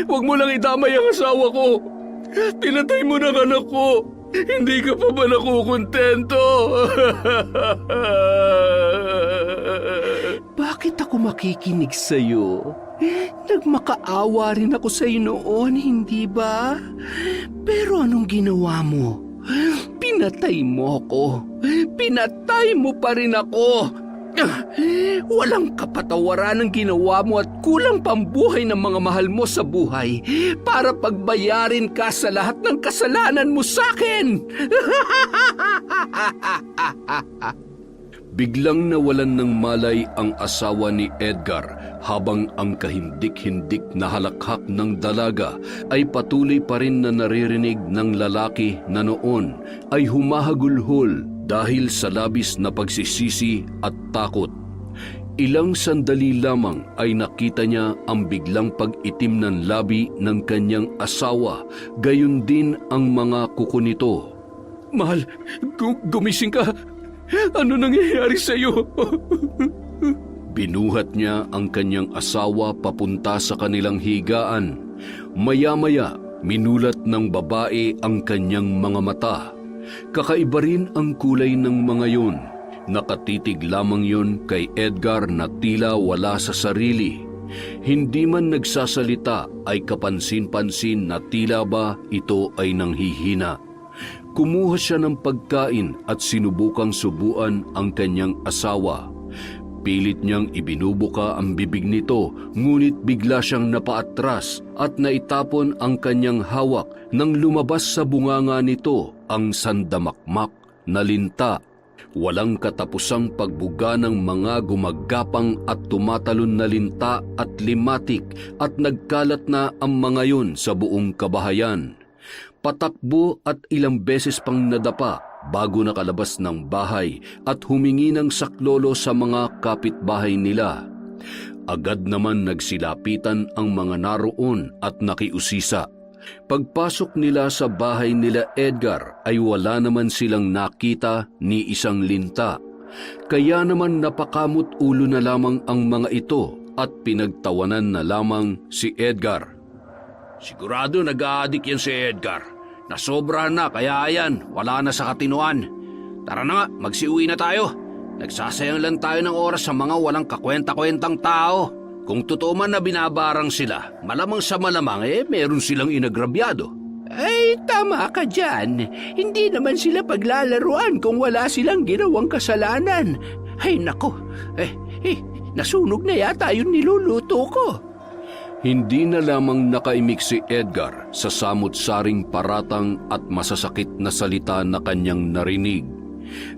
Speaker 2: Huwag mo lang idamay ang asawa ko. Pinatay mo ng anak ko. Hindi ka pa ba nakukontento?
Speaker 4: Bakit ako makikinig sa'yo? Nagmakaawa rin ako sa'yo noon, hindi ba? Pero anong ginawa mo? Pinatay mo ako. Pinatay mo pa rin ako. Walang kapatawaran ang ginawa mo at kulang pambuhay ng mga mahal mo sa buhay para pagbayarin ka sa lahat ng kasalanan mo sa akin.
Speaker 1: Biglang nawalan ng malay ang asawa ni Edgar habang ang kahindik-hindik na halakhak ng dalaga ay patuloy pa rin na naririnig ng lalaki na noon ay humahagulhol dahil sa labis na pagsisisi at takot. Ilang sandali lamang ay nakita niya ang biglang pag-itim ng labi ng kanyang asawa, gayon din ang mga kuko nito.
Speaker 2: Mahal, gumising ka. Ano nangyayari sa iyo?
Speaker 1: Binuhat niya ang kanyang asawa papunta sa kanilang higaan. Maya-maya, minulat ng babae ang kanyang mga mata. Kakaiba rin ang kulay ng mga yun. Nakatitig lamang yun kay Edgar na tila wala sa sarili. Hindi man nagsasalita ay kapansin-pansin na tila ba ito ay nanghihina. Kumuha siya ng pagkain at sinubukang subuan ang kanyang asawa. Pilit niyang ibinubuka ang bibig nito, ngunit bigla siyang napaatras at naitapon ang kanyang hawak nang lumabas sa bunganga nito ang sandamakmak na linta. Walang katapusang pagbuga ng mga gumagapang at tumatalon na linta at limatik at nagkalat na ang mga yun sa buong kabahayan. Patakbo at ilang beses pang nadapa bago nakalabas ng bahay at humingi ng saklolo sa mga kapitbahay nila. Agad naman nagsilapitan ang mga naroon at nakiusisa. Pagpasok nila sa bahay nila Edgar ay wala naman silang nakita ni isang linta. Kaya naman napakamot ulo na lamang ang mga ito at pinagtawanan na lamang si Edgar.
Speaker 3: Sigurado nag-a-addict yan si Edgar. Nasobrahan na kaya yan, wala na sa katinuan. Tara na nga, magsiuwi na tayo. Nagsasayang lang tayo ng oras sa mga walang kakwenta-kwentang tao. Kung totoo man na binabarang sila, malamang sa malamang meron silang inagrabyado. Ay, tama ka dyan. Hindi naman sila paglalaruan kung wala silang ginawang kasalanan. Ay, nako. Nasunog na yata yung niluluto ko.
Speaker 1: Hindi na lamang nakaimik si Edgar sa samut-saring paratang at masasakit na salita na kanyang narinig.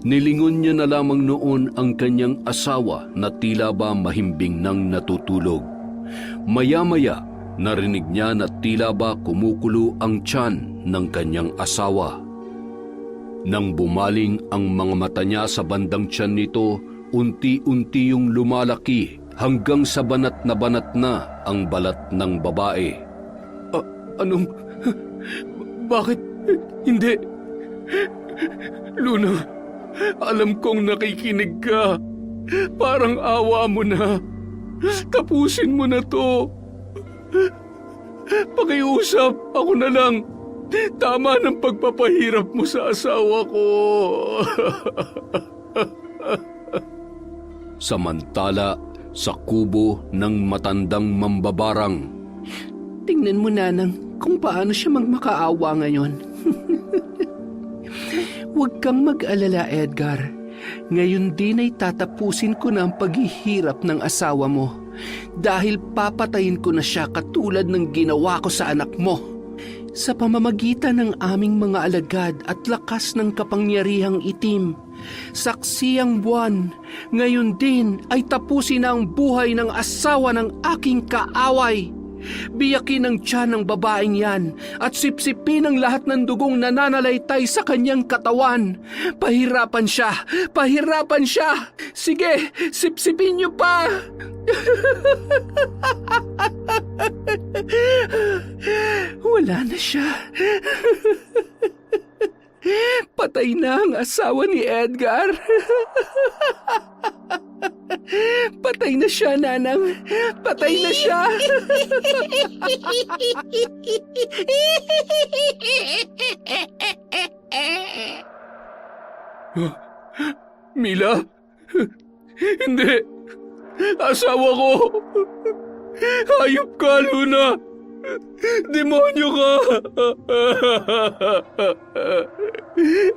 Speaker 1: Nilingon niya na lamang noon ang kanyang asawa na tila ba mahimbing nang natutulog. Maya-maya, narinig niya na tila ba kumukulo ang tiyan ng kanyang asawa. Nang bumaling ang mga mata niya sa bandang tiyan nito, unti-unti yung lumalaki hanggang sa banat na ang balat ng babae.
Speaker 2: Anong... Bakit hindi? Luna, alam kong nakikinig ka. Parang awa mo na. Tapusin mo na to. Pakiusap, ako na lang. Tama ng pagpapahirap mo sa asawa ko.
Speaker 1: Samantala, sa kubo ng matandang mambabarang,
Speaker 4: Tingnan mo, Nanang, kung paano siya magmakaawa ngayon. Huwag kang mag-alala, Edgar. Ngayon din ay tatapusin ko na ang paghihirap ng asawa mo. Dahil papatayin ko na siya katulad ng ginawa ko sa anak mo. Sa pamamagitan ng aming mga alagad at lakas ng kapangyarihang itim, saksi ang buwan, ngayon din ay tapusin na ang buhay ng asawa ng aking kaaway. Biyakin ang tiyan ng babaeng yan at sipsipin ang lahat ng dugong nananalaytay sa kanyang katawan. Pahirapan siya! Pahirapan siya! Sige, sipsipin niyo pa! Wala na siya. Patay na ang asawa ni Edgar. Patay na siya, Nanang. Patay na siya.
Speaker 2: Mila? Hindi. Asawa ko. Hayop ka, Luna. Demonyo ka.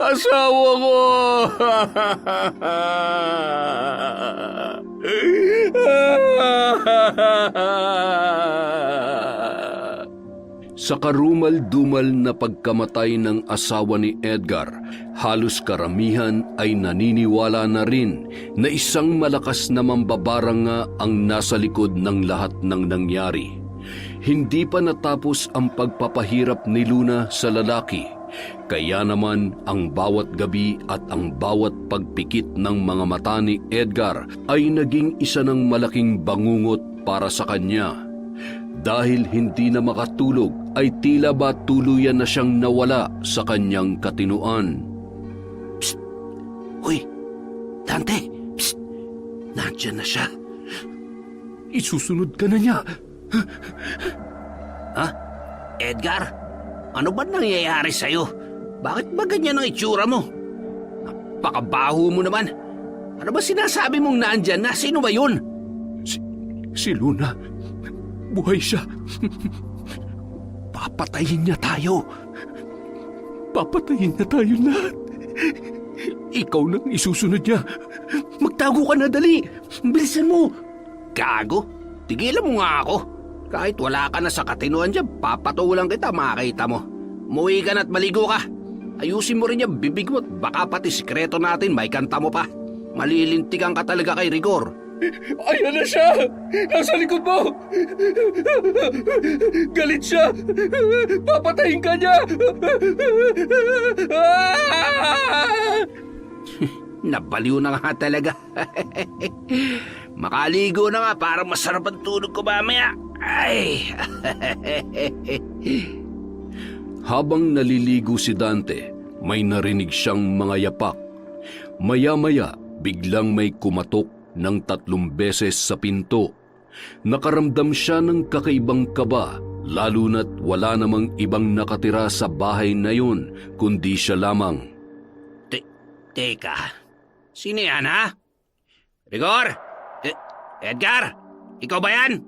Speaker 2: Asawa ko.
Speaker 1: Sa karumal-dumal na pagkamatay ng asawa ni Edgar, halos karamihan ay naniniwala na rin na isang malakas na mambabarang nga ang nasa likod ng lahat ng nangyari. Hindi pa natapos ang pagpapahirap ni Luna sa lalaki, kaya naman ang bawat gabi at ang bawat pagpikit ng mga mata ni Edgar ay naging isa ng malaking bangungot para sa kanya. Dahil hindi na makatulog ay tila ba tuluyan na siyang nawala sa kanyang katinuan.
Speaker 3: Psst! Uy! Dante! Psst! Nandiyan na siya.
Speaker 2: Isusunod ka na niya.
Speaker 3: Ha? Edgar? Ano ba nangyayari sa'yo? Bakit ba ganyan ang itsura mo? Napakabaho mo naman. Ano ba sinasabi mong naandyan na? Sino ba yun?
Speaker 2: Si Luna. Buhay siya. Papatayin niya tayo. Papatayin niya tayo lahat. Ikaw nang isusunod niya.
Speaker 4: Magtago ka na, dali. Bilisan mo.
Speaker 3: Gago? Tigilan mo nga ako. Kahit wala ka na sa katinuan dyan, papatulan kita, makakita mo. Umuwi ka na at maligo ka. Ayusin mo rin yung bibig mo at baka pati sikreto natin may kanta mo pa. Malilintikan ka talaga kay Rigor.
Speaker 2: Ayan na siya! Nasa likod mo! Galit siya! Papatayin ka niya!
Speaker 3: Nabaliw na nga talaga. Makaligo na nga para masarap ang tulog ko mamaya. Ay!
Speaker 1: Habang naliligo si Dante, may narinig siyang mga yapak. Maya-maya, biglang may kumatok ng 3 beses sa pinto. Nakaramdam siya ng kakaibang kaba, lalo na't wala namang ibang nakatira sa bahay na yun, kundi siya lamang.
Speaker 3: Teka, sino yan, ha? Rigor? Edgar? Ikaw ba yan?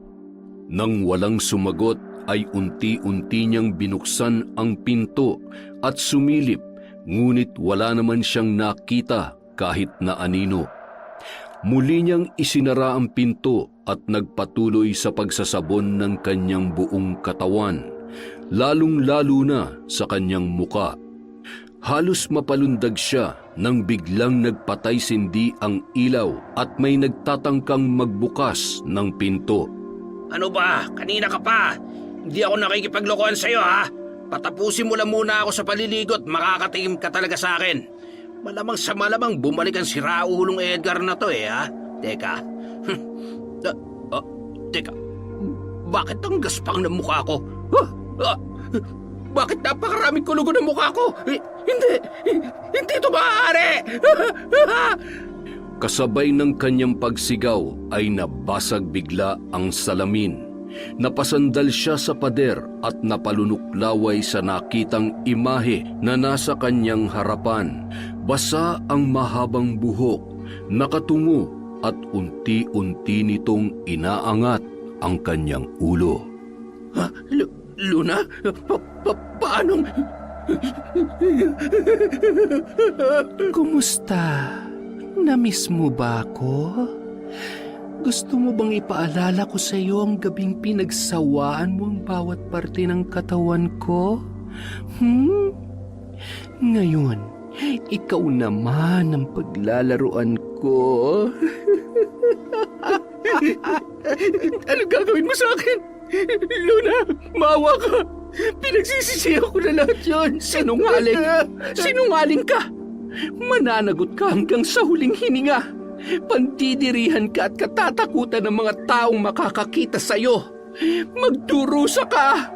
Speaker 1: Nang walang sumagot ay unti-unti niyang binuksan ang pinto at sumilip, ngunit wala naman siyang nakita kahit na anino. Muli niyang isinara ang pinto at nagpatuloy sa pagsasabon ng kanyang buong katawan, lalong-lalo na sa kanyang muka. Halos mapalundag siya nang biglang nagpatay-sindi ang ilaw at may nagtatangkang magbukas ng pinto.
Speaker 3: Ano ba? Kanina ka pa. Hindi ako nakikipaglokohan sa'yo, ha? Patapusin mo lang muna ako sa paliligot, makakatingin ka talaga sa akin. Malamang sa malamang bumalik ang siraulong Edgar na to, ha? Teka. Teka. Bakit ang gaspang ng mukha ko? Bakit napakaraming kulugo ng mukha ko? Hindi ito maaari!
Speaker 1: Kasabay ng kanyang pagsigaw ay nabasag bigla ang salamin. Napasandal siya sa pader at napalunuklaway sa nakitang imahe na nasa kanyang harapan. Basa ang mahabang buhok, nakatungo at unti-unti nitong inaangat ang kanyang ulo.
Speaker 3: Luna? Paanong...
Speaker 4: Kumusta? Namiss mo ba ako? Gusto mo bang ipaalala ko sa iyo ang gabing pinagsawaan mo ang bawat parte ng katawan ko? Ngayon, ikaw naman ang paglalaruan ko.
Speaker 2: Ano gagawin mo sa akin? Luna, maawa ka! Pinagsisisihan ko na lahat yun!
Speaker 4: Sinungaling! Sinungaling ka! Mananagot ka hanggang sa huling hininga. Pandidirihan ka at katatakutan ng mga taong makakakita sa'yo. Magdurusa ka!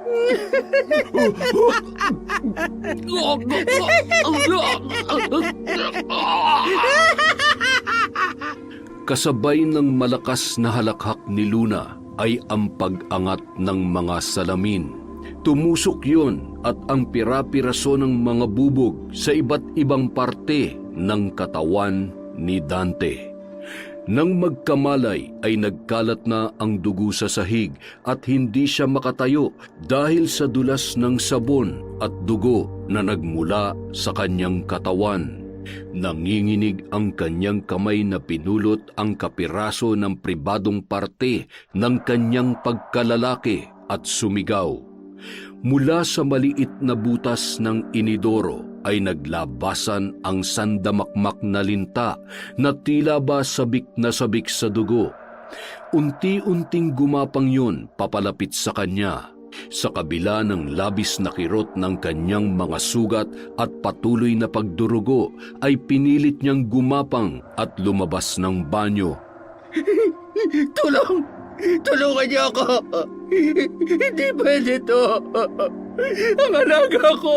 Speaker 1: Kasabay ng malakas na halakhak ni Luna ay ang pag-angat ng mga salamin. Tumusok yun at ang pira-piraso ng mga bubog sa iba't ibang parte ng katawan ni Dante. Nang magkamalay ay nagkalat na ang dugo sa sahig at hindi siya makatayo dahil sa dulas ng sabon at dugo na nagmula sa kanyang katawan. Nanginginig ang kanyang kamay na pinulot ang kapiraso ng pribadong parte ng kanyang pagkalalaki at sumigaw. Mula sa maliit na butas ng inidoro ay naglabasan ang sandamakmak na linta na tila ba sabik na sabik sa dugo. Unti-unting gumapang yun papalapit sa kanya. Sa kabila ng labis na kirot ng kanyang mga sugat at patuloy na pagdurugo ay pinilit niyang gumapang at lumabas ng banyo.
Speaker 3: Tulong! Tulungan niyo ako! Hindi pwede to! Ang alaga ko!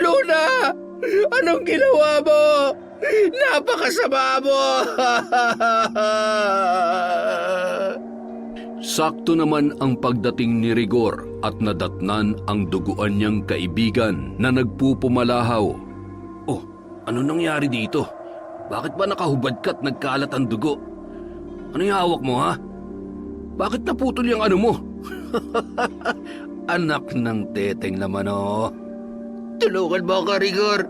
Speaker 3: Luna! Anong ginawa mo? Napakasama mo!
Speaker 1: Sakto naman ang pagdating ni Rigor at nadatnan ang duguan niyang kaibigan na nagpupumalahaw.
Speaker 3: Oh, ano nangyari dito? Bakit ba nakahubad ka at nagkalat ang dugo? Ano yung hawak mo, ha? Bakit naputol yung ano mo? Anak ng teteng naman, oh. Tulungan mo ako, Rigor.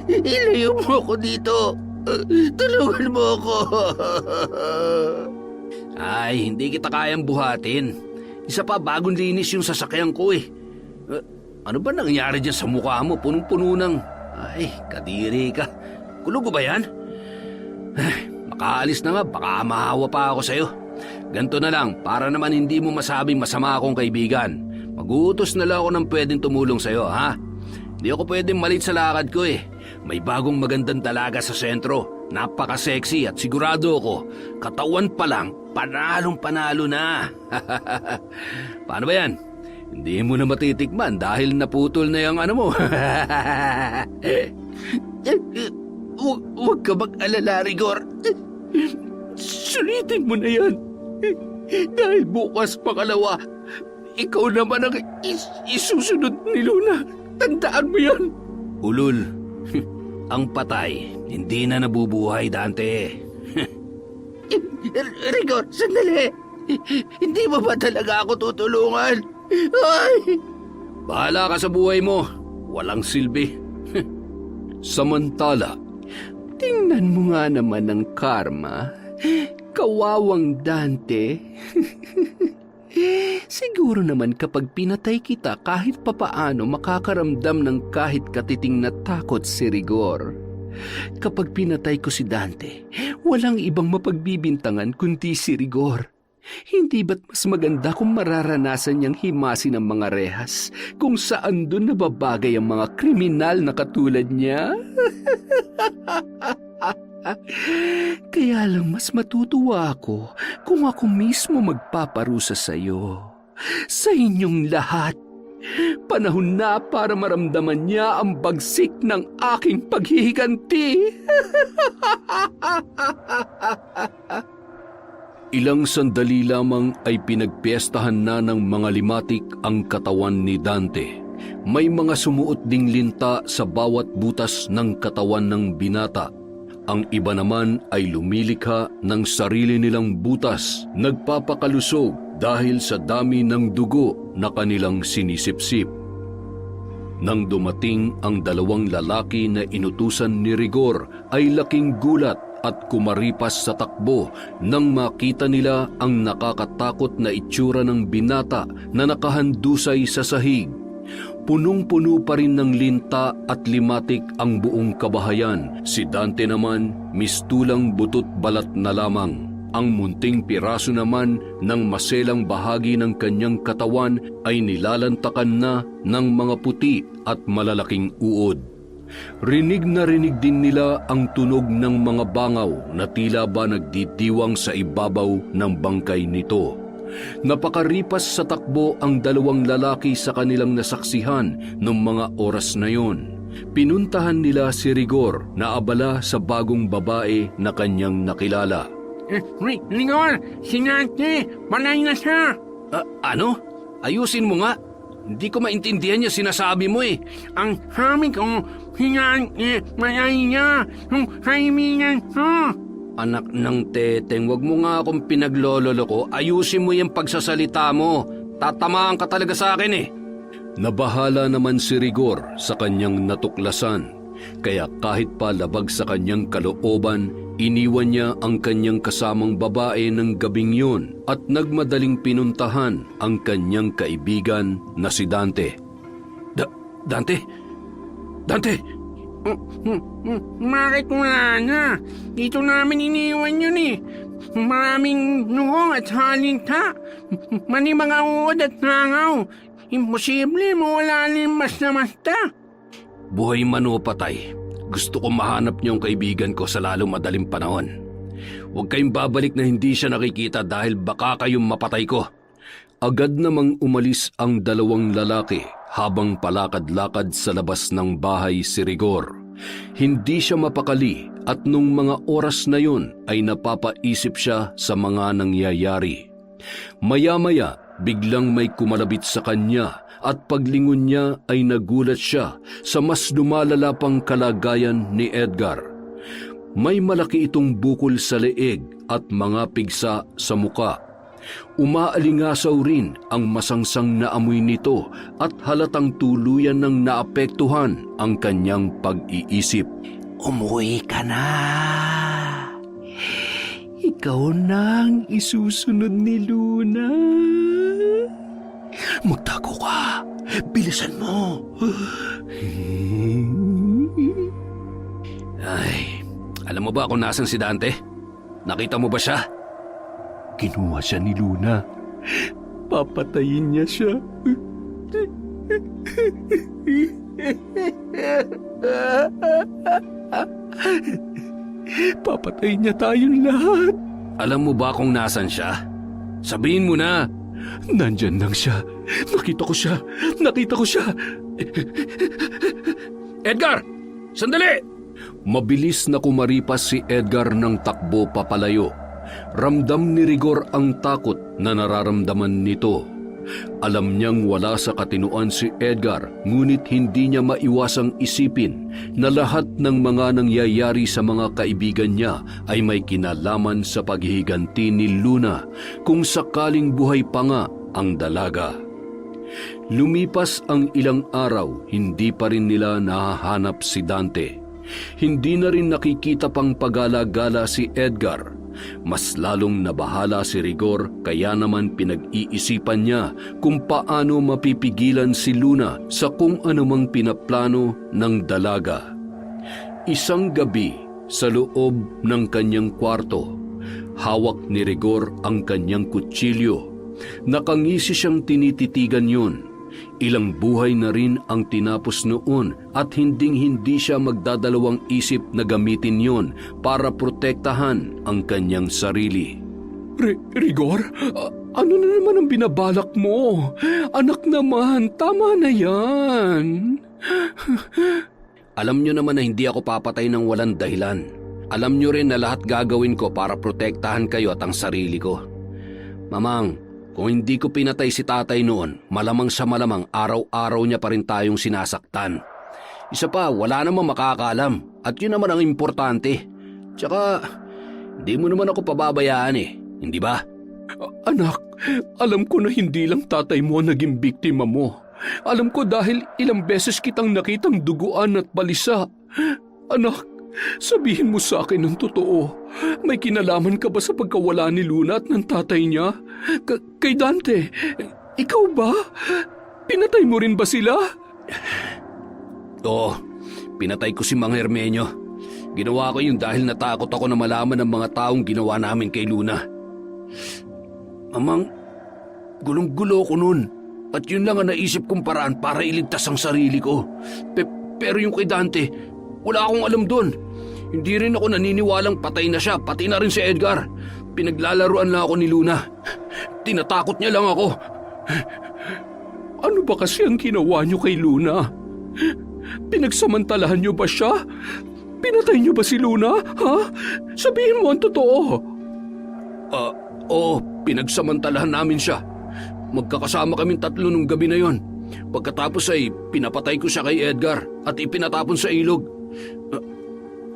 Speaker 3: Ilayo mo ako dito. Tulungan mo ako. Ay, hindi kita kayang buhatin. Isa pa, bagong linis yung sasakyan ko, eh. Ano ba nangyari dyan sa mukha mo? Punong-puno ng... Ay, kadiri ka. Kulugo ba yan? Ay, makaalis na nga, baka mahawa pa ako sa'yo. Ganto na lang, para naman hindi mo masabing masama akong kaibigan. Mag-uutos na lang ako ng pwedeng tumulong sa'yo, ha? Hindi ako pwedeng malit sa lakad ko, eh. May bagong magandang dalaga sa sentro. Napaka-sexy at sigurado ako, katawan pa lang, panalong-panalo na. Paano ba yan? Hindi mo na matitikman dahil naputol na yung ano mo. Huwag ka mag-alala, Rigor.
Speaker 4: Sulitin mo na yan. Dahil bukas pangalawa, ikaw naman ang isusunod ni Luna. Tandaan mo yan.
Speaker 3: Ulol, ang patay, hindi na nabubuhay, Dante.
Speaker 4: Rigor, sandali. Hindi mo ba talaga ako tutulungan? Ay!
Speaker 3: Bahala ka sa buhay mo. Walang silbi.
Speaker 1: Samantala,
Speaker 4: Tingnan mo nga naman ang karma. Kawawang Dante. Siguro naman kapag pinatay kita kahit papaano makakaramdam ng kahit katiting na takot si Rigor. Kapag pinatay ko si Dante, walang ibang mapagbibintangan kundi si Rigor. Hindi ba't mas maganda kung mararanasan niyang himasin ang mga rehas kung saan doon nababagay ang mga kriminal na katulad niya? Kaya lang mas matutuwa ako kung ako mismo magpaparusa sa iyo. Sa inyong lahat. Panahon na para maramdaman niya ang bagsik ng aking paghihiganti.
Speaker 1: ilang sandali lamang ay pinagpiestahan na ng mga limatik ang katawan ni Dante. May mga sumuot ding linta sa bawat butas ng katawan ng binata. Ang iba naman ay lumilikha ng sarili nilang butas, nagpapakalusog dahil sa dami ng dugo na kanilang sinisipsip. Nang dumating ang dalawang lalaki na inutusan ni Rigor ay laking gulat at kumaripas sa takbo nang makita nila ang nakakatakot na itsura ng binata na nakahandusay sa sahig. Punong-puno pa rin ng linta at limatik ang buong kabahayan. Si Dante naman mistulang butot balat na lamang. Ang munting piraso naman ng maselang bahagi ng kanyang katawan ay nilalantakan na ng mga puti at malalaking uod. Rinig na rinig din nila ang tunog ng mga bangaw na tila ba nagdidiwang sa ibabaw ng bangkay nito. Napakaripas sa takbo ang dalawang lalaki sa kanilang nasaksihan noong mga oras na yon. Pinuntahan nila si Rigor na abala sa bagong babae na kanyang nakilala.
Speaker 5: Rigor, si Dante, malay na siya.
Speaker 3: Ano? Ayusin mo nga. Hindi ko maintindihan niya sinasabi mo eh.
Speaker 5: Ang sabi ko, si Dante, malay niya. Yung kaibigan ko.
Speaker 3: Anak ng teteng, wag mo nga akong pinaglololo ko. Ayusin mo yung pagsasalita mo. Tatamaan ka talaga sa akin eh.
Speaker 1: Nabahala naman si Rigor sa kanyang natuklasan. Kaya kahit pa labag sa kanyang kalooban, iniwan niya ang kanyang kasamang babae ng gabing yun at nagmadaling pinuntahan ang kanyang kaibigan na si Dante.
Speaker 3: Dante? Dante!
Speaker 5: Bakit wala na? Dito namin iniwan yun eh. Maraming nungong at halinta. Mani mga uod at nangaw. Imposible mawala limas na basta.
Speaker 3: Buhay man o patay, gusto ko mahanap niyo ang kaibigan ko sa lalong madaling panahon. Huwag kayong babalik na hindi siya nakikita dahil baka kayong mapatay ko.
Speaker 1: Agad namang umalis ang dalawang lalaki habang palakad-lakad sa labas ng bahay si Rigor. Hindi siya mapakali at nung mga oras na yun ay napapaisip siya sa mga nangyayari. Maya-maya, biglang may kumalabit sa kanya at paglingon niya ay nagulat siya sa mas lumalala pang kalagayan ni Edgar. May malaki itong bukol sa leeg at mga pigsa sa muka. Umaalingasaw rin ang masangsang na amoy nito at halatang tuluyan ng naapektuhan ang kanyang pag-iisip.
Speaker 4: Umuwi ka na. Ikaw nang isusunod ni Luna. Magtago ka. Bilisan mo.
Speaker 3: Ay, alam mo ba kung nasan si Dante? Nakita mo ba siya?
Speaker 4: Kinuha siya ni Luna. Papatayin niya siya. Papatayin niya tayong lahat.
Speaker 3: Alam mo ba kung nasan siya? Sabihin mo na.
Speaker 4: Nandyan lang siya. Nakita ko siya.
Speaker 3: Edgar! Sandali!
Speaker 1: Mabilis na kumaripas si Edgar ng takbo papalayo. Ramdam ni Rigor ang takot na nararamdaman nito. Alam niyang wala sa katinuan si Edgar, ngunit hindi niya maiwasang isipin na lahat ng mga nangyayari sa mga kaibigan niya ay may kinalaman sa paghihiganti ni Luna kung sakaling buhay pa nga ang dalaga. Lumipas ang ilang araw, hindi pa rin nila nahahanap si Dante. Hindi na rin nakikita pang pagala-gala si Edgar. Mas lalong nabahala si Rigor, kaya naman pinag-iisipan niya kung paano mapipigilan si Luna sa kung anumang pinaplano ng dalaga. Isang gabi sa loob ng kanyang kwarto, hawak ni Rigor ang kanyang kutsilyo. Nakangisi siyang tinititigan yun. Ilang buhay na rin ang tinapos noon at hinding-hindi siya magdadalawang isip na gamitin yon para protektahan ang kanyang sarili.
Speaker 2: Rigor, ano na naman ang binabalak mo? Anak naman, tama na yan.
Speaker 3: Alam niyo naman na hindi ako papatay ng walang dahilan. Alam niyo rin na lahat gagawin ko para protektahan kayo at ang sarili ko. Mamang, kung hindi ko pinatay si tatay noon, malamang sa malamang araw-araw niya pa rin tayong sinasaktan. Isa pa, wala namang makakaalam at yun naman ang importante. Tsaka, di mo naman ako pababayaan hindi ba?
Speaker 2: Anak, alam ko na hindi lang tatay mo ang naging biktima mo. Alam ko dahil ilang beses kitang nakitang duguan at balisa. Anak, sabihin mo sa akin ng totoo. May kinalaman ka ba sa pagkawala ni Luna at ng tatay niya? Kay Dante, ikaw ba? Pinatay mo rin ba sila?
Speaker 3: Oo, pinatay ko si Mang Hermenio. Ginawa ko yun dahil natakot ako na malaman ng mga taong ginawa namin kay Luna. Amang, gulong-gulo ko nun. At yun lang ang naisip kong paraan para iligtas ang sarili ko. Pero yung kay Dante, wala akong alam doon. Hindi rin ako naniniwalang patay na siya, pati na rin si Edgar. Pinaglalaruan lang ako ni Luna. Tinatakot niya lang ako.
Speaker 2: Ano ba kasi ang ginawa niyo kay Luna? Pinagsamantalahan niyo ba siya? Pinatay niyo ba si Luna? Ha? Sabihin mo ang totoo.
Speaker 3: Oo, pinagsamantalahan namin siya. Magkakasama kaming tatlo nung gabi na yon. Pagkatapos ay pinapatay ko siya kay Edgar at ipinatapon sa ilog.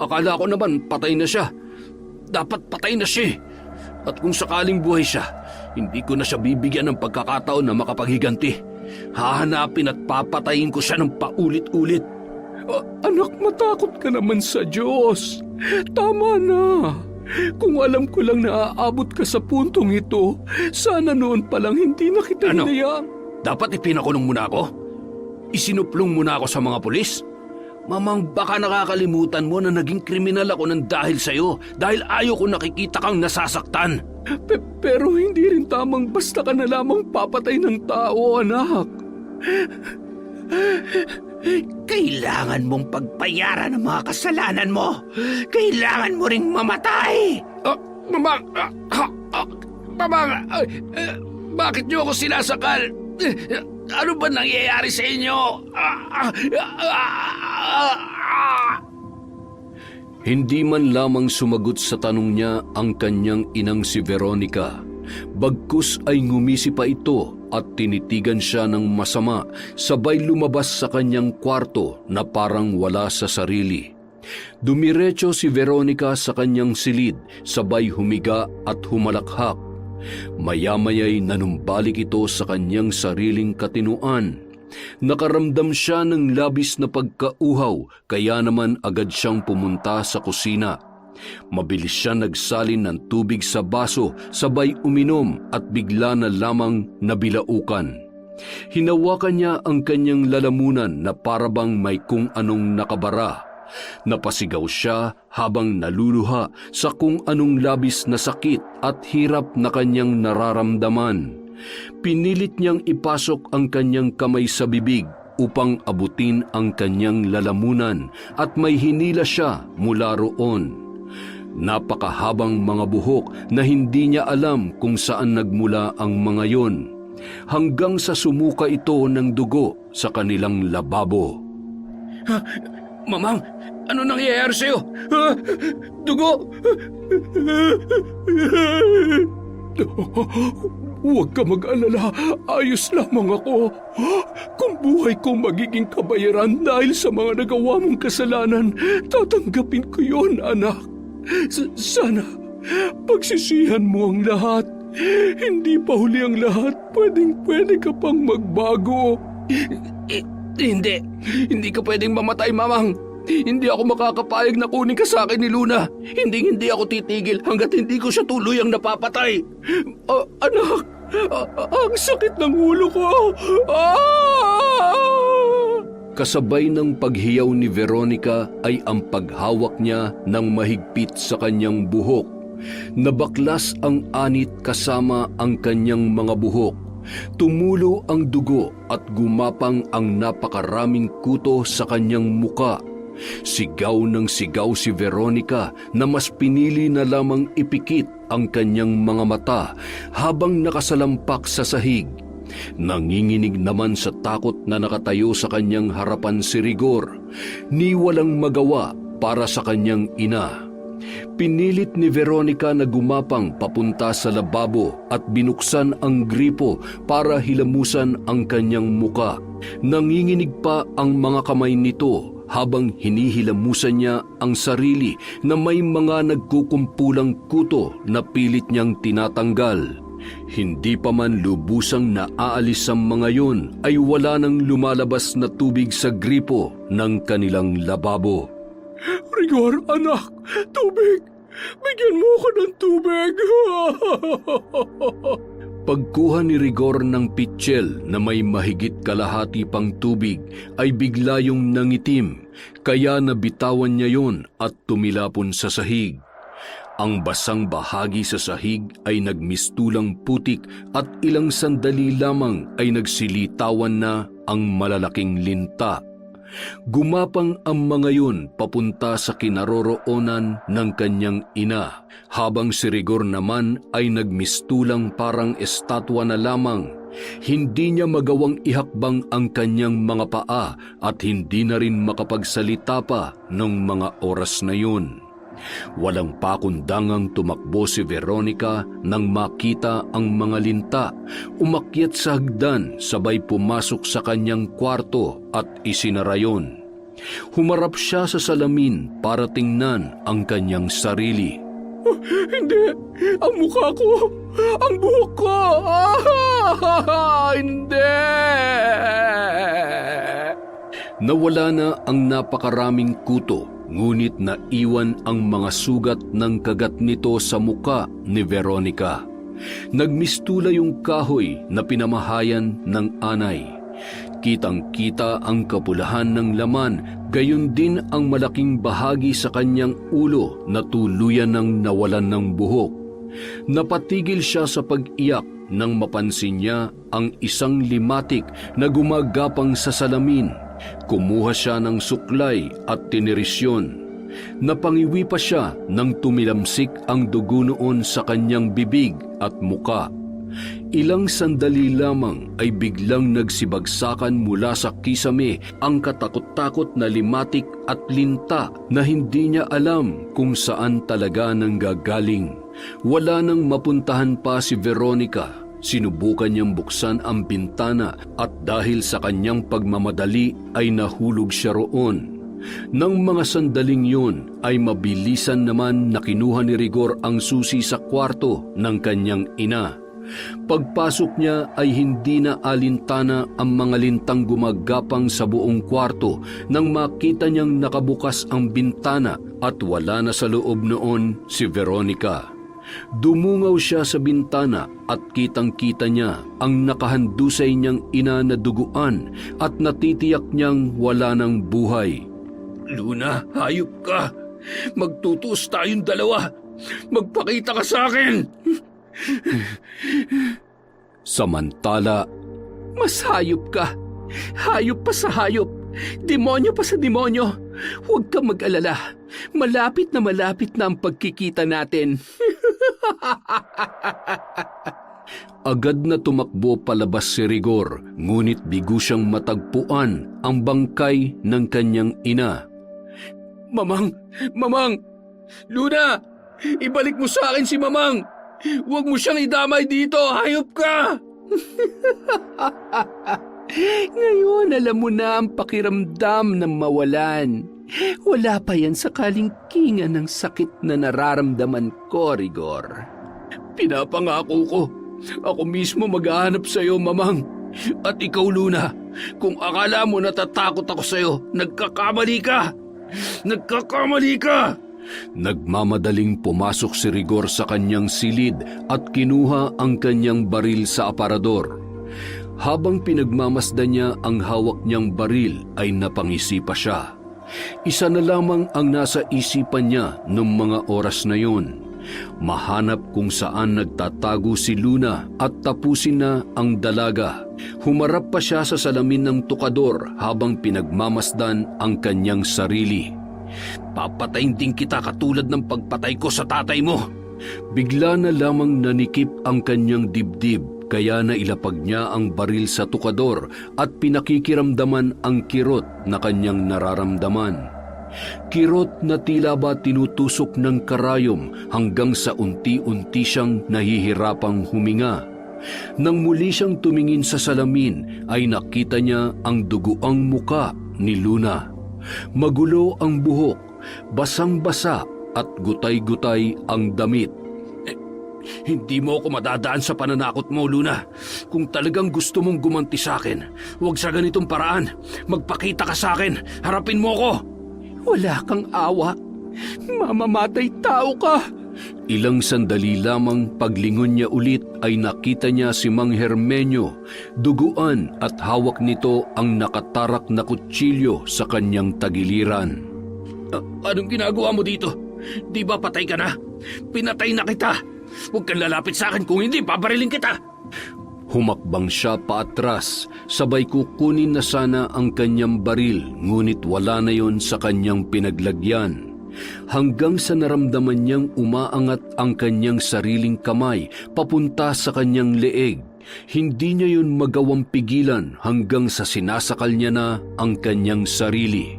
Speaker 3: Akala ko naman patay na siya. Dapat patay na siya. At kung sakaling buhay siya, hindi ko na siya bibigyan ng pagkakataon na makapaghiganti. Hahanapin at papatayin ko siya ng paulit-ulit.
Speaker 2: Anak, matakot ka naman sa Diyos. Tama na. Kung alam ko lang na aabot ka sa puntong ito, sana noon pa lang hindi na kita hinayaan.
Speaker 3: Dapat ipinakulong muna ako? Isinuplong muna ako sa mga pulis? Mamang, baka nakakalimutan mo na naging kriminal ako ng dahil sa'yo dahil ayaw ko nakikita kang nasasaktan.
Speaker 2: Pero hindi rin tamang basta ka na lamang papatay ng tao, anak.
Speaker 3: Kailangan mong pagbayaran ang mga kasalanan mo. Kailangan mo ring mamatay. Mamang, bakit niyo ako sinasakal? Ano ba nangyayari sa inyo?
Speaker 1: Hindi man lamang sumagot sa tanong niya ang kanyang inang si Veronica. Bagkus ay ngumisi pa ito at tinitigan siya ng masama, sabay lumabas sa kanyang kwarto na parang wala sa sarili. Dumiretso si Veronica sa kanyang silid, sabay humiga at humalakhak. Maya-maya'y nanumbalik ito sa kanyang sariling katinuan. Nakaramdam siya ng labis na pagkauhaw, kaya naman agad siyang pumunta sa kusina. Mabilis siya nagsalin ng tubig sa baso, sabay uminom at bigla na lamang nabilaukan. Hinawakan niya ang kanyang lalamunan na parabang may kung anong nakabara. Napasigaw siya habang naluluha sa kung anong labis na sakit at hirap na kanyang nararamdaman. Pinilit niyang ipasok ang kanyang kamay sa bibig upang abutin ang kanyang lalamunan at may hinila siya mula roon. Napakahabang mga buhok na hindi niya alam kung saan nagmula ang mga yon, hanggang sa sumuka ito ng dugo sa kanilang lababo.
Speaker 3: Mamang,
Speaker 1: Ano nangyayari sa'yo?
Speaker 2: Dugo! Huwag ka mag-alala, ayos lamang ako. Kung buhay ko magiging kabayaran dahil sa mga nagawa mong kasalanan, tatanggapin ko yon, anak. Sana pagsisihan mo ang lahat. Hindi pa huli ang lahat, pwede ka pang magbago.
Speaker 4: Hindi ka pwedeng mamatay, Mamang. Hindi ako makakapayag na kunin ka sa akin ni Luna. Hindi ako titigil hanggat hindi ko siya tuluyang napapatay.
Speaker 2: Anak, ang sakit ng ulo ko.
Speaker 1: Kasabay ng paghiyaw ni Veronica ay ang paghawak niya ng mahigpit sa kanyang buhok. Nabaklas ang anit kasama ang kanyang mga buhok. Tumulo ang dugo at gumapang ang napakaraming kuto sa kanyang muka. Sigaw ng sigaw si Veronica na mas pinili na lamang ipikit ang kanyang mga mata habang nakasalampak sa sahig. Nanginginig naman sa takot na nakatayo sa kanyang harapan si Rigor, ni walang magawa para sa kanyang ina. Pinilit ni Veronica na gumapang papunta sa lababo at binuksan ang gripo para hilamusan ang kanyang muka. Nanginginig pa ang mga kamay nito habang hinihilamusan niya ang sarili na may mga nagkukumpulang kuto na pilit niyang tinatanggal. Hindi pa man lubusang naaalis ang mga yun ay wala nang lumalabas na tubig sa gripo ng kanilang lababo.
Speaker 2: Rigor, anak, tubig! Bigyan mo ako ng tubig!
Speaker 1: Pagkuha ni Rigor ng pitsyel na may mahigit kalahati pang tubig ay bigla yung nangitim, kaya nabitawan niya yon at tumilapon sa sahig. Ang basang bahagi sa sahig ay nagmistulang putik at ilang sandali lamang ay nagsilitawan na ang malalaking linta. Gumapang ang mga yun papunta sa kinaroroonan ng kanyang ina, habang si Rigor naman ay nagmistulang parang estatwa na lamang. Hindi niya magawang ihakbang ang kanyang mga paa at hindi na rin makapagsalita pa ng mga oras na yun. Walang pakundangang tumakbo si Veronica nang makita ang mga linta. Umakyat sa hagdan sabay pumasok sa kanyang kwarto at isinara yon. Humarap siya sa salamin para tingnan ang kanyang sarili.
Speaker 2: Hindi! Ang mukha ko! Ang buhok ko! Hindi!
Speaker 1: Nawala na ang napakaraming kuto, ngunit naiwan ang mga sugat ng kagat nito sa muka ni Veronica. Nagmistula yung kahoy na pinamahayan ng anay. Kitang-kita ang kapulahan ng laman, gayon din ang malaking bahagi sa kanyang ulo na tuluyan ng nawalan ng buhok. Napatigil siya sa pag-iyak nang mapansin niya ang isang limatik na gumagapang sa salamin. Kumuha siya ng suklay at tinirisyon. Napangiwi pa siya nang tumilamsik ang dugo noon sa kanyang bibig at muka. Ilang sandali lamang ay biglang nagsibagsakan mula sa kisame ang katakot-takot na limatik at linta na hindi niya alam kung saan talaga nanggagaling. Wala nang mapuntahan pa si Veronica. Sinubukan niyang buksan ang bintana at dahil sa kanyang pagmamadali ay nahulog siya roon. Nang mga sandaling yun ay mabilisan naman na kinuha ni Rigor ang susi sa kwarto ng kanyang ina. Pagpasok niya ay hindi na alintana ang mga lintang gumagapang sa buong kwarto nang makita niyang nakabukas ang bintana at wala na sa loob noon si Veronica. Dumungaw siya sa bintana at kitang-kita niya ang nakahandusay niyang ina na duguan at natitiyak niyang wala ng buhay.
Speaker 2: Luna, hayop ka! Magtutuos tayong dalawa! Magpakita ka sa akin!
Speaker 1: Samantala,
Speaker 4: Mas hayop ka. Hayop pa sa hayop. Demonyo pa sa demonyo. Huwag kang mag-alala. Malapit na ang pagkikita natin.
Speaker 1: agad na tumakbo palabas si Rigor, ngunit bigo siyang matagpuan ang bangkay ng kanyang ina.
Speaker 2: Mamang! Mamang! Luna! Ibalik mo sa akin si Mamang! Huwag mo siyang idamay dito! Hayop ka!
Speaker 4: Ngayon alam mo na ang pakiramdam ng mawalan. Wala pa yan sa kalingkingan ng sakit na nararamdaman ko, Rigor.
Speaker 2: Pinapangako ko, ako mismo maghahanap sa'yo, Mamang. At ikaw, Luna, kung akala mo natatakot ako sa'yo, nagkakamali ka! Nagkakamali ka!
Speaker 1: Nagmamadaling pumasok si Rigor sa kanyang silid at kinuha ang kanyang baril sa aparador. Habang pinagmamasdan niya ang hawak niyang baril ay napangisipa siya. Isa na lamang ang nasa isipan niya noong mga oras na yun. Mahanap kung saan nagtatago si Luna at tapusin na ang dalaga. Humarap pa siya sa salamin ng tukador habang pinagmamasdan ang kanyang sarili.
Speaker 2: Papatayin din kita katulad ng pagpatay ko sa tatay mo.
Speaker 1: Bigla na lamang nanikip ang kanyang dibdib kaya nailapag niya ang baril sa tukador at pinakikiramdaman ang kirot na kanyang nararamdaman. Kirot na tila ba tinutusok ng karayom hanggang sa unti-unti siyang nahihirapang huminga. Nang muli siyang tumingin sa salamin ay nakita niya ang duguang muka ni Luna. Magulo ang buhok, basang-basa at gutay-gutay ang damit.
Speaker 2: Hindi mo ako madadaan sa pananakot mo, Luna. Kung talagang gusto mong gumanti sa akin, huwag sa ganitong paraan. Magpakita ka sa akin. Harapin mo ko.
Speaker 4: Wala kang awa. Mamamatay tao ka.
Speaker 1: Ilang sandali lamang paglingon niya ulit ay nakita niya si Mang Hermenyo, duguan at hawak nito ang nakatarak na kutsilyo sa kanyang tagiliran.
Speaker 2: Anong ginagawa mo dito? Di ba patay ka na? Pinatay na kita. Huwag kang lalapit sa akin kung hindi, babarilin kita.
Speaker 1: Humakbang siya paatras, sabay kukunin na sana ang kanyang baril, ngunit wala na yon sa kanyang pinaglagyan. Hanggang sa naramdaman niyang umaangat ang kanyang sariling kamay papunta sa kanyang leeg. Hindi niya yun magawang pigilan hanggang sa sinasakal niya na ang kanyang sarili.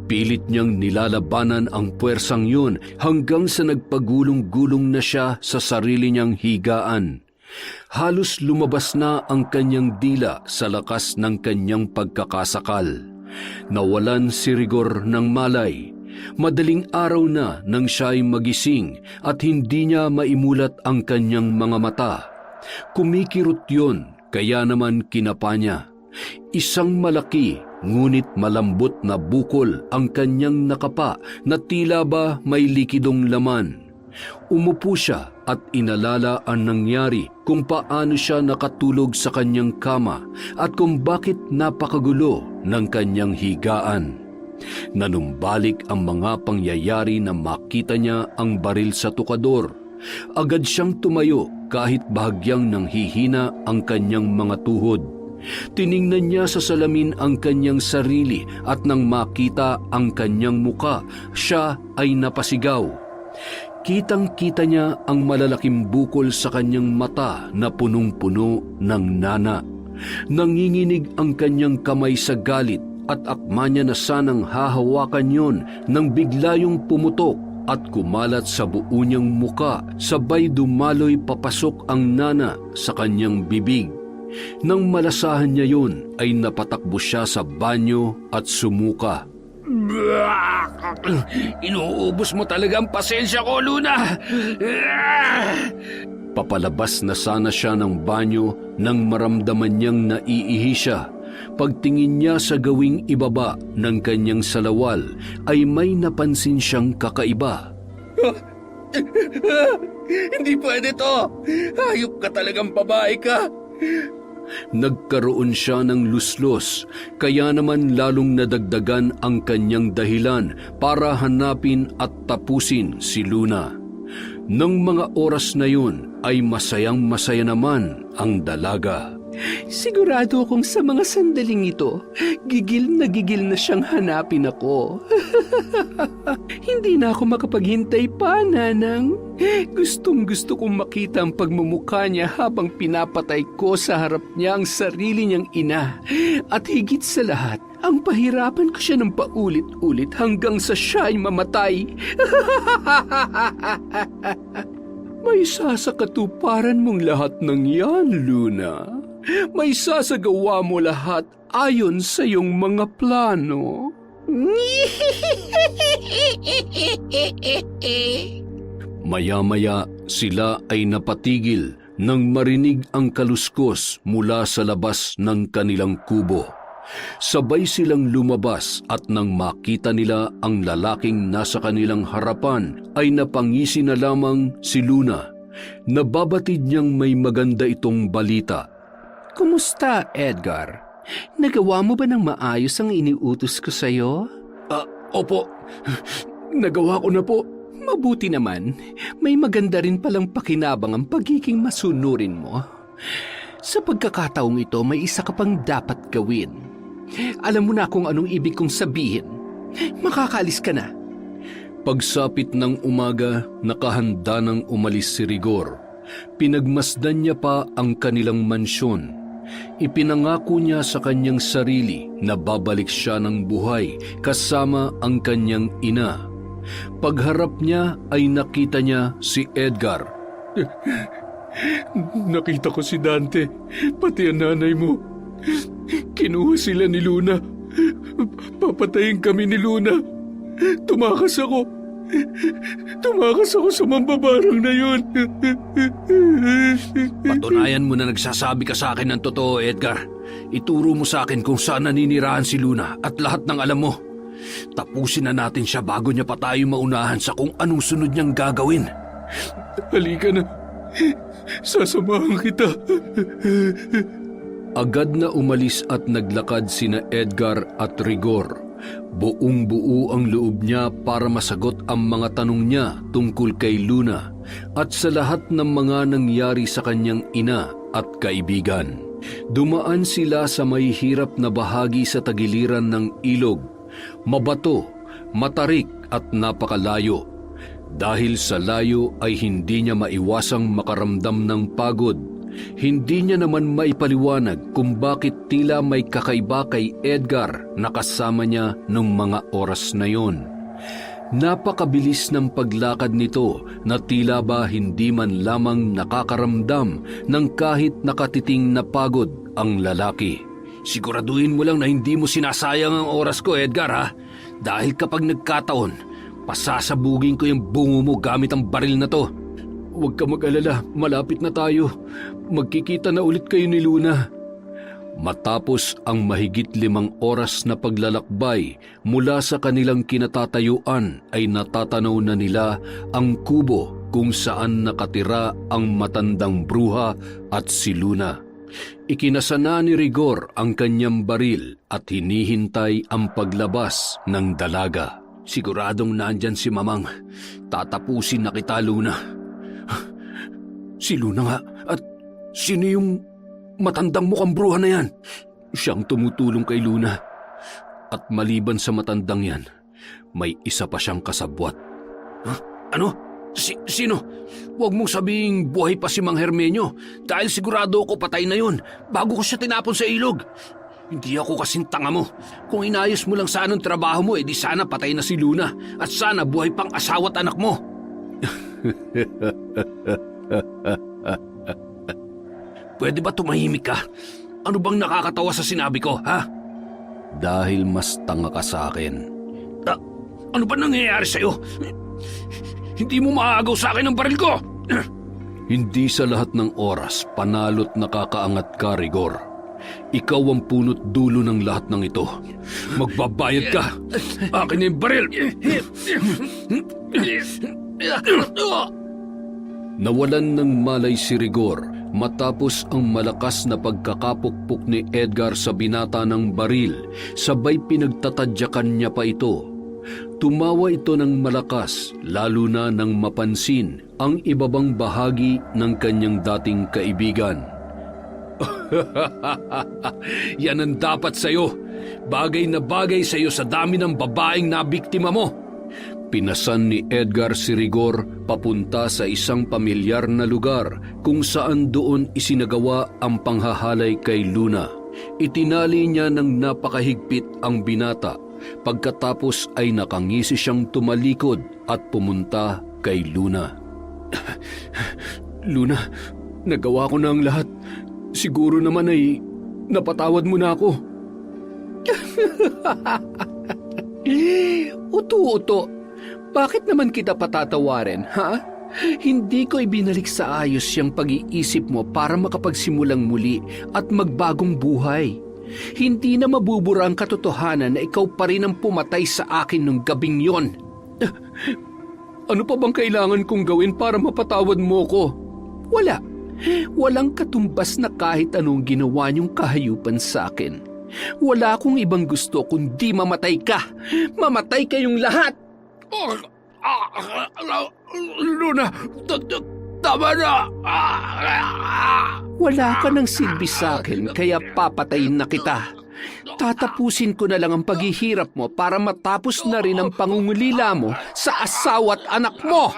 Speaker 1: Pilit niyang nilalabanan ang puwersang yun hanggang sa nagpagulong-gulong na siya sa sarili niyang higaan. Halos lumabas na ang kanyang dila sa lakas ng kanyang pagkakasakal. Nawalan si Rigor ng malay. Madaling araw na nang siya ay magising at hindi niya maimulat ang kanyang mga mata. Kumikirot yun, kaya naman kinapa niya. Isang malaki ngunit malambot na bukol ang kanyang nakapa na tila ba may likidong laman. Umupo siya at inalala ang nangyari, kung paano siya nakatulog sa kanyang kama at kung bakit napakagulo ng kanyang higaan. Nanumbalik ang mga pangyayari na makita niya ang baril sa tukador. Agad siyang tumayo kahit bahagyang nanghihina ang kanyang mga tuhod. Tiningnan niya sa salamin ang kanyang sarili at nang makita ang kanyang muka, siya ay napasigaw. Kitang-kita niya ang malalaking bukol sa kanyang mata na punong-puno ng nana. Nanginginig ang kanyang kamay sa galit at akma niya na sanang hahawakan yon nang bigla yung pumutok at kumalat sa buo niyang muka, sabay dumaloy papasok ang nana sa kanyang bibig. Nang malasahan niya yun ay napatakbo siya sa banyo at sumuka.
Speaker 2: Inuubos mo talaga ang pasensya ko, Luna.
Speaker 1: Papalabas na sana siya ng banyo nang maramdaman niyang naiihi siya. Pagtingin niya sa gawing ibaba ng kanyang salawal ay may napansin siyang kakaiba.
Speaker 2: Hindi pwede to. Hayop ka talagang babae ka.
Speaker 1: Nagkaroon siya ng luslos, kaya naman lalong nadagdagan ang kanyang dahilan para hanapin at tapusin si Luna. Nang mga oras na yun ay masayang-masaya naman ang dalaga.
Speaker 4: Sigurado akong sa mga sandaling ito, gigil na siyang hanapin ako. Hindi na ako makapaghintay pa, Nanang. Gustong-gusto kong makita ang pagmumukha niya habang pinapatay ko sa harap niya ang sarili niyang ina. At higit sa lahat, ang pahirapan ko siya ng paulit-ulit hanggang sa siya'y mamatay. May sasakatuparan mong lahat ng yan, Luna. May sasagawa mo lahat ayon sa iyong mga plano.
Speaker 1: Maya-maya sila ay napatigil nang marinig ang kaluskos mula sa labas ng kanilang kubo. Sabay silang lumabas at nang makita nila ang lalaking nasa kanilang harapan ay napangisi na lamang si Luna. Nababatid niyang may maganda itong balita.
Speaker 4: Kumusta, Edgar? Nagawa mo ba ng maayos ang iniutos ko sa'yo?
Speaker 1: Opo, nagawa ko na po.
Speaker 4: Mabuti naman, may maganda rin palang pakinabang ang pagiging masunurin mo. Sa pagkakataong ito, may isa ka pang dapat gawin. Alam mo na kung anong ibig kong sabihin. Makakaalis ka na.
Speaker 1: Pagsapit ng umaga, nakahanda nang umalis si Rigor. Pinagmasdan niya pa ang kanilang mansyon. Ipinangako niya sa kanyang sarili na babalik siya ng buhay kasama ang kanyang ina. Pagharap niya ay nakita niya si Edgar.
Speaker 2: Nakita ko si Dante, pati ang nanay mo. Kinuha sila ni Luna. Papatayin kami ni Luna. Tumakas ako sa mambabarang na yun.
Speaker 1: Patunayan mo na nagsasabi ka sa akin ng totoo, Edgar. Ituro mo sa akin kung saan naninirahan si Luna at lahat ng alam mo. Tapusin na natin siya bago niya pa tayo maunahan sa kung anong sunod niyang gagawin.
Speaker 2: Halika na. Sasamahan kita.
Speaker 1: Agad na umalis at naglakad sina Edgar at Rigor. Buong-buo ang loob niya para masagot ang mga tanong niya tungkol kay Luna at sa lahat ng mga nangyari sa kanyang ina at kaibigan. Dumaan sila sa may hirap na bahagi sa tagiliran ng ilog. Mabato, matarik at napakalayo. Dahil sa layo ay hindi niya maiwasang makaramdam ng pagod. Hindi niya naman maipaliwanag kung bakit tila may kakaiba kay Edgar na kasama niya nung mga oras na yon. Napakabilis ng paglakad nito na tila ba hindi man lamang nakakaramdam ng kahit nakatiting na pagod ang lalaki. Siguraduhin mo lang na hindi mo sinasayang ang oras ko, Edgar, ha? Dahil kapag nagkataon, pasasabugin ko yung bungo mo gamit ang baril na to.
Speaker 2: Huwag ka mag-alala, malapit na tayo. Magkikita na ulit kayo ni Luna.
Speaker 1: Matapos ang mahigit 5 oras na paglalakbay mula sa kanilang kinatatayuan ay natatanaw na nila ang kubo kung saan nakatira ang matandang bruha at si Luna. Ikinasana ni Rigor ang kanyang baril at hinihintay ang paglabas ng dalaga. Siguradong nandyan si Mamang. Tatapusin na kita, Luna. Si Luna nga, at sino yung matandang mukhang bruha na yan? Siyang tumutulong kay Luna. At maliban sa matandang yan, may isa pa siyang kasabwat. Ha? Ano? Sino? Huwag mong sabihing buhay pa si Mang Hermenyo dahil sigurado ako patay na yun bago ko siya tinapon sa ilog. Hindi ako kasing tanga mo. Kung inayos mo lang sana ang trabaho mo, di sana patay na si Luna at sana buhay pang asawa at anak mo. Pwede ba tumahimik ka? Ano bang nakakatawa sa sinabi ko, ha? Dahil mas tanga ka sa akin. Ano ba nangyayari sa'yo? Hindi mo maaagaw sa akin ang baril ko! Hindi sa lahat ng oras panalo't nakakaangat ka, Rigor. Ikaw ang punot dulo ng lahat ng ito. Magbabayad ka! Akin na yung baril! Nawalan ng malay si Rigor matapos ang malakas na pagkakapukpok ni Edgar sa binata ng baril, sabay pinagtatadyakan niya pa ito. Tumawa ito ng malakas, lalo na nang mapansin ang ibabang bahagi ng kanyang dating kaibigan. Yan ang dapat sa'yo. Bagay na bagay sa'yo sa dami ng babaeng nabiktima mo. Pinasan ni Edgar si Rigor papunta sa isang pamilyar na lugar kung saan doon isinagawa ang panghahalay kay Luna. Itinali niya ng napakahigpit ang binata. Pagkatapos ay nakangisi siyang tumalikod at pumunta kay Luna. Luna, nagawa ko na ang lahat. Siguro naman ay napatawad mo na ako.
Speaker 4: Uto-uto, bakit naman kita patatawarin, ha? Hindi ko ibinalik sa ayos yung pag-iisip mo para makapagsimulang muli at magbagong buhay. Hindi na mabubura ang katotohanan na ikaw pa rin ang pumatay sa akin nung gabing yon.
Speaker 1: Ano pa bang kailangan kong gawin para mapatawad mo ko?
Speaker 4: Wala. Walang katumbas na kahit anong ginawa niyong kahayupan sa akin. Wala akong ibang gusto kundi mamatay ka. Mamatay kayong lahat.
Speaker 1: Luna, tama na!
Speaker 4: Wala ka ng silbi sa akin kaya papatayin na kita. Tatapusin ko na lang ang paghihirap mo para matapos na rin ang pangungulila mo sa asawa at anak mo.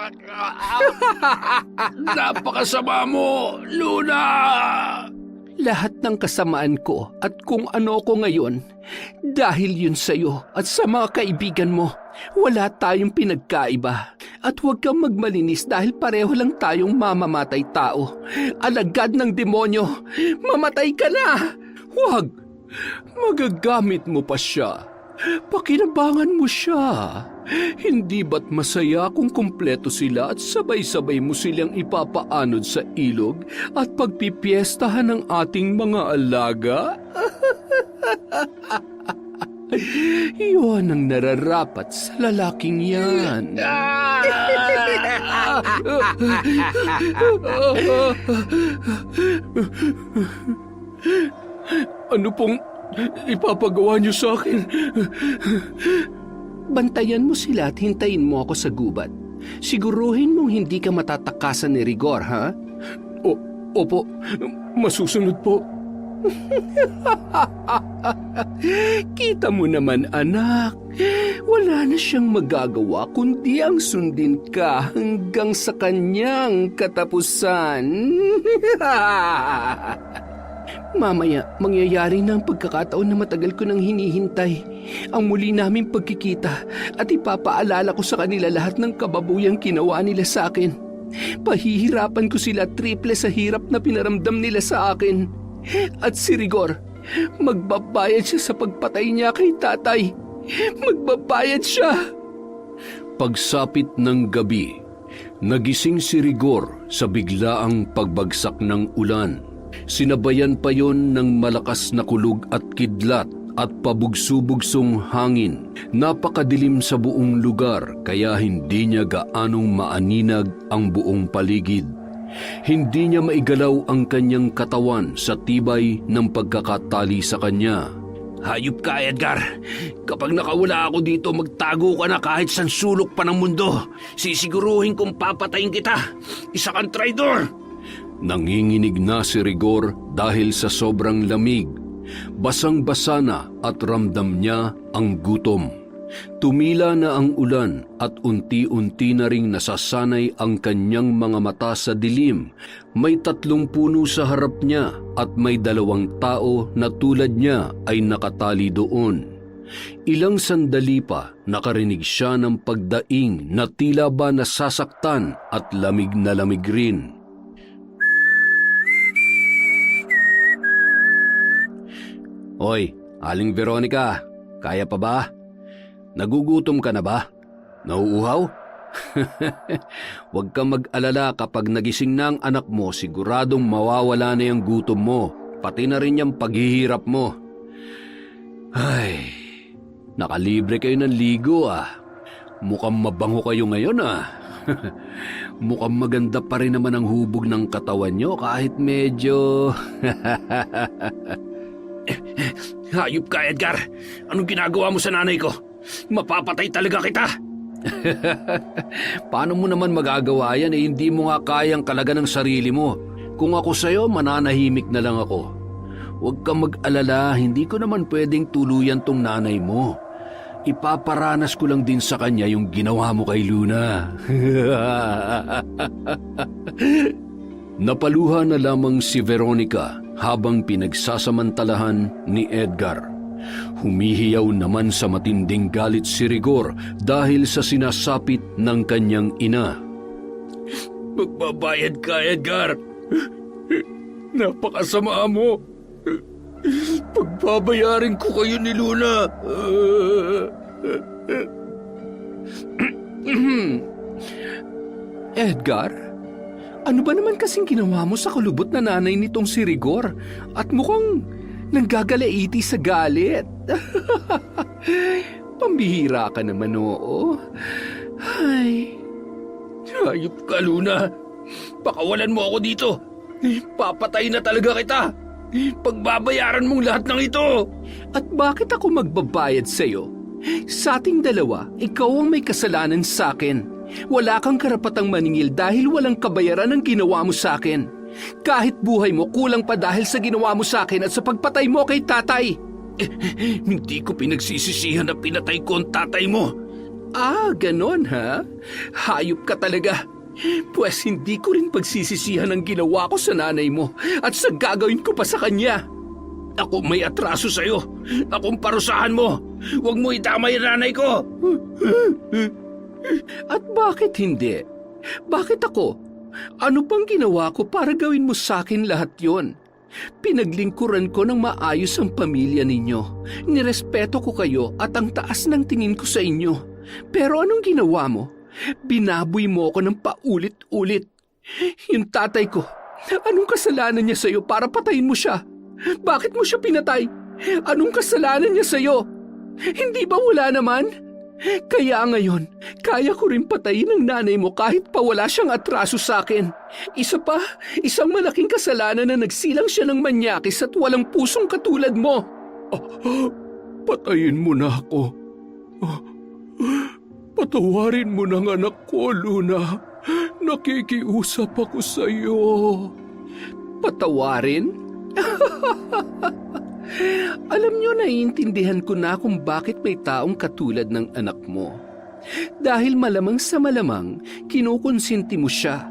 Speaker 1: Napakasama mo, Luna!
Speaker 4: Lahat ng kasamaan ko at kung ano ko ngayon, dahil yun sa'yo at sa mga kaibigan mo, wala tayong pinagkaiba. At huwag kang magmalinis dahil pareho lang tayong mamamatay tao. Alagad ng demonyo, mamatay ka na!
Speaker 1: Huwag! Magagamit mo pa siya. Pakinabangan mo siya. Hindi ba't masaya kung kumpleto sila at sabay-sabay mo silang ipapaanod sa ilog at pagpipiestahan ng ating mga alaga? Iyon ang nararapat sa lalaking yan. Ano pong ipapagawa niyo sa akin?
Speaker 4: Bantayan mo sila at hintayin mo ako sa gubat. Siguruhin mong hindi ka matatakasan ni Rigor, ha?
Speaker 1: Opo, masusunod po.
Speaker 4: Kita mo naman, anak. Wala na siyang magagawa kundi ang sundin ka hanggang sa kanyang katapusan. Mamaya, mangyayari na ang pagkakataon na matagal ko nang hinihintay. Ang muli naming pagkikita at ipapaalala ko sa kanila lahat ng kababuyang ginawa nila sa akin. Pahihirapan ko sila triple sa hirap na pinaramdam nila sa akin. At si Rigor, magbabayad siya sa pagpatay niya kay tatay. Magbabayad siya.
Speaker 1: Pagsapit ng gabi, nagising si Rigor sa biglaang pagbagsak ng ulan. Sinabayan pa yon ng malakas na kulog at kidlat at pabugso-bugsong hangin. Napakadilim sa buong lugar kaya hindi niya gaanong maaninag ang buong paligid. Hindi niya maigalaw ang kanyang katawan sa tibay ng pagkakatali sa kanya.
Speaker 3: Hayop ka, Edgar. Kapag nakawala ako dito, magtago ka na kahit san sulok pa ng mundo. Sisiguruhin kong papatayin kita. Isa kang traidor.
Speaker 1: Nanginginig na si Rigor dahil sa sobrang lamig. Basang-basa na at ramdam niya ang gutom. Tumila na ang ulan at unti-unti na ring nasasanay ang kanyang mga mata sa dilim. May 3 puno sa harap niya at may 2 tao na tulad niya ay nakatali doon. Ilang sandali pa nakarinig siya ng pagdaing na tila ba nasasaktan at lamig na lamig rin. Hoy, Aling Veronica, kaya pa ba? Nagugutom ka na ba? Nauuhaw? Huwag kang mag-alala kapag nagising na ang anak mo, siguradong mawawala na yung gutom mo, pati na rin yung paghihirap mo. Ay, nakalibre kayo ng ligo ah. Mukhang mabango kayo ngayon ah. Mukhang maganda pa rin naman ang hubog ng katawan nyo kahit medyo...
Speaker 3: Hayop ka, Edgar. Anong ginagawa mo sa nanay ko? Mapapatay talaga kita.
Speaker 1: Paano mo naman magagawa yan hindi mo nga kayang kalaga ng sarili mo? Kung ako sa'yo, mananahimik na lang ako. Huwag kang mag-alala, hindi ko naman pwedeng tuluyan tong nanay mo. Ipaparanas ko lang din sa kanya yung ginawa mo kay Luna. Napaluha na lamang si Veronica habang pinagsasamantalahan ni Edgar. Humihiyaw naman sa matinding galit si Rigor dahil sa sinasapit ng kanyang ina.
Speaker 2: Magbabayad ka, Edgar. Napakasama mo. Pagbabayarin ko kayo ni Luna.
Speaker 4: Edgar, ano ba naman kasing ginawa mo sa kulubot na nanay nitong si Rigor? At mukhang nanggagalaiti sa galit. Pambihira ka naman, oo. Ay,
Speaker 2: Hayop ka, Luna. Pakawalan mo ako dito. Papatay na talaga kita. Pagbabayaran mong lahat ng ito.
Speaker 4: at bakit ako magbabayad sa'yo? Sa ating dalawa, ikaw ang may kasalanan sa akin. Wala kang karapatang maningil dahil walang kabayaran ang ginawa mo sa akin. Kahit buhay mo, kulang pa dahil sa ginawa mo sa akin at sa pagpatay mo kay tatay.
Speaker 2: Hindi ko pinagsisisihan na pinatay ko ang tatay mo.
Speaker 4: Ah, ganon ha? Hayop ka talaga. Pwes hindi ko rin pagsisisihan ang ginawa ko sa nanay mo at sa gagawin ko pa sa kanya.
Speaker 2: Ako may atraso sa'yo. Akong parusahan mo. Huwag mo idamay ang nanay ko.
Speaker 4: At bakit hindi? Bakit ako? Ano pang ginawa ko para gawin mo sa akin lahat yon? Pinaglingkuran ko ng maayos ang pamilya ninyo. Nirespeto ko kayo at ang taas ng tingin ko sa inyo. Pero anong ginawa mo? Binaboy mo ako ng paulit-ulit. Yung tatay ko, anong kasalanan niya sa'yo para patayin mo siya? Bakit mo siya pinatay? Anong kasalanan niya sa'yo? Hindi ba wala naman? Kaya ngayon, kaya ko rin patayin ang nanay mo kahit pa wala siyang atraso sa akin. Isa pa, isang malaking kasalanan na nagsilang siya ng manyakis at walang pusong katulad mo.
Speaker 2: Patayin mo na ako. Patawarin mo ng anak ko, Luna. Nakikiusap ako sa iyo.
Speaker 4: Patawarin? Alam niyo, naiintindihan ko na kung bakit may taong katulad ng anak mo. Dahil malamang sa malamang, kinukonsinti mo siya.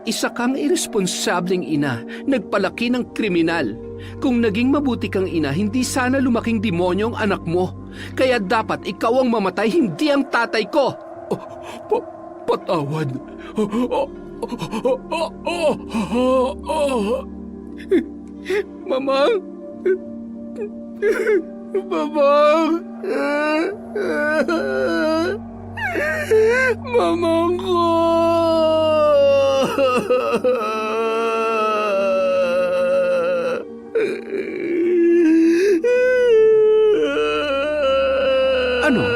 Speaker 4: Isa kang irresponsableng ina, nagpalaki ng kriminal. Kung naging mabuti kang ina, hindi sana lumaking demonyo ang anak mo. Kaya dapat ikaw ang mamatay, hindi ang tatay ko.
Speaker 2: Patawad.
Speaker 4: Mamang! Mamang! Mamang ko! Ano?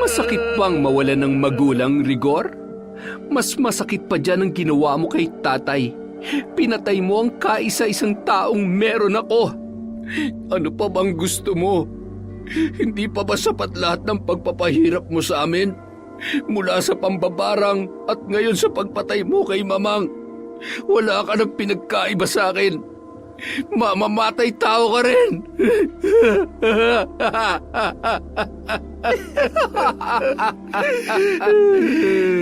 Speaker 4: Masakit bang mawalan ng magulang, Rigor? Mas masakit pa dyan ang ginawa mo kay tatay. Pinatay mo ang kaisa-isang taong meron ako.
Speaker 2: Ano pa bang gusto mo? Hindi pa ba sapat lahat ng pagpapahirap mo sa amin? Mula sa pambabarang at ngayon sa pagpatay mo kay Mamang. Wala ka nang pinagkaiba sa akin. Mamamatay tao ka rin.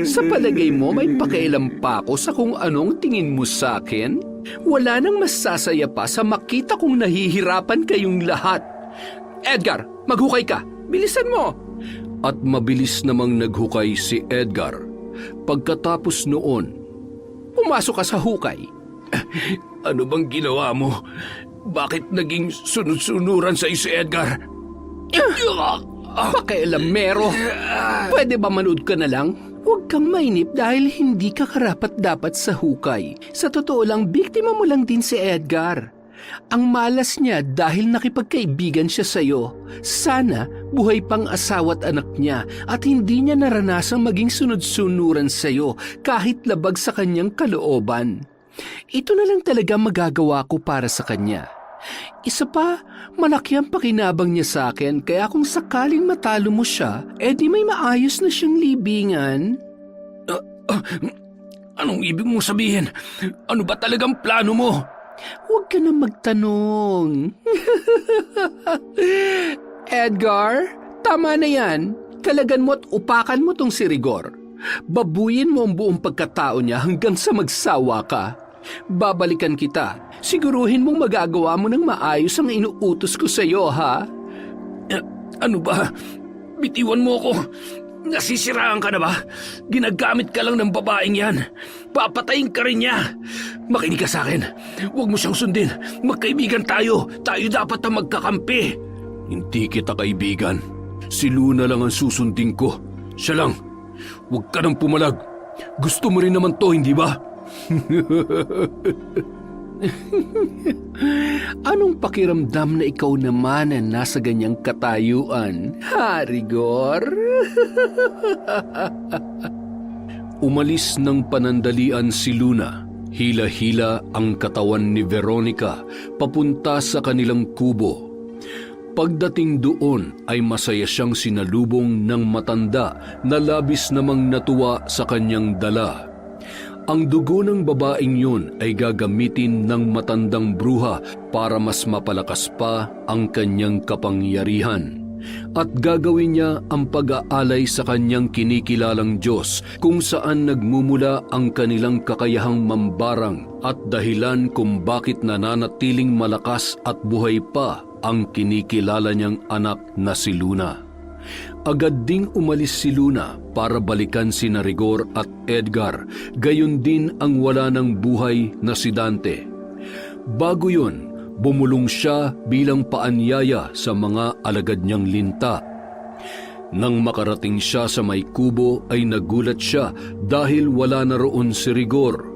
Speaker 4: Sa palagay mo, may pakialam pa ako sa kung anong tingin mo sa akin? Wala nang masasaya pa sa makita kong nahihirapan kayong lahat. Edgar, maghukay ka. Bilisan mo.
Speaker 1: At mabilis namang naghukay si Edgar. Pagkatapos noon,
Speaker 4: Pumasok ka sa hukay.
Speaker 2: Ano bang ginawa mo? Bakit naging sunod-sunuran sa si Edgar?
Speaker 4: Pakialamero. Pwede ba manood ka na lang? Huwag kang mainip dahil hindi ka karapat-dapat sa hukay. Sa totoo lang, biktima mo lang din si Edgar. Ang malas niya dahil nakipagkaibigan siya sa'yo. Sana buhay pang asawa at anak niya at hindi niya naranasang maging sunod-sunuran sa'yo kahit labag sa kanyang kalooban. Ito na lang talaga magagawa ko para sa kanya. Isa pa, malaki ang pakinabang niya sa akin kaya kung sakaling matalo mo siya, edi may maayos na siyang libingan.
Speaker 2: Anong ibig mong sabihin? Ano ba talagang plano mo?
Speaker 4: Huwag ka na magtanong. Edgar, tama na yan. Kalagan mo at upakan mo tong si Rigor. Babuyin mo ang buong pagkatao niya hanggang sa magsawa ka. Babalikan kita. Siguruhin mong magagawa mo ng maayos ang inuutos ko sa'yo, ha?
Speaker 2: Ano ba? Bitiwan mo ako. Nasisiraan ka na ba? Ginagamit ka lang ng babaeng yan. Papatayin ka rin niya. Makinig ka sa akin. Huwag mo siyang sundin. Magkaibigan tayo. Tayo dapat ang magkakampi.
Speaker 1: Hindi kita kaibigan. Si Luna lang ang susundin ko. Siya lang. Huwag ka nang pumalag. Gusto mo rin naman to, hindi ba?
Speaker 4: Anong pakiramdam na ikaw naman ang nasa ganyang katayuan, ha, Rigor?
Speaker 1: Umalis ng panandalian si Luna. Hila-hila ang katawan ni Veronica papunta sa kanilang kubo. Pagdating doon ay masaya siyang sinalubong ng matanda na labis namang natuwa sa kanyang dala. Ang dugo ng babaeng yun ay gagamitin ng matandang bruha para mas mapalakas pa ang kanyang kapangyarihan. At gagawin niya ang pag-aalay sa kanyang kinikilalang Diyos kung saan nagmumula ang kanilang kakayahang mambarang at dahilan kung bakit nananatiling malakas at buhay pa ang kinikilala niyang anak na si Luna. Agad ding umalis si Luna para balikan sina Rigor at Edgar, gayon din ang wala ng buhay na si Dante. Bago yun, bumulong siya bilang paanyaya sa mga alagad niyang linta. Nang makarating siya sa may kubo ay nagulat siya dahil wala na roon si Rigor.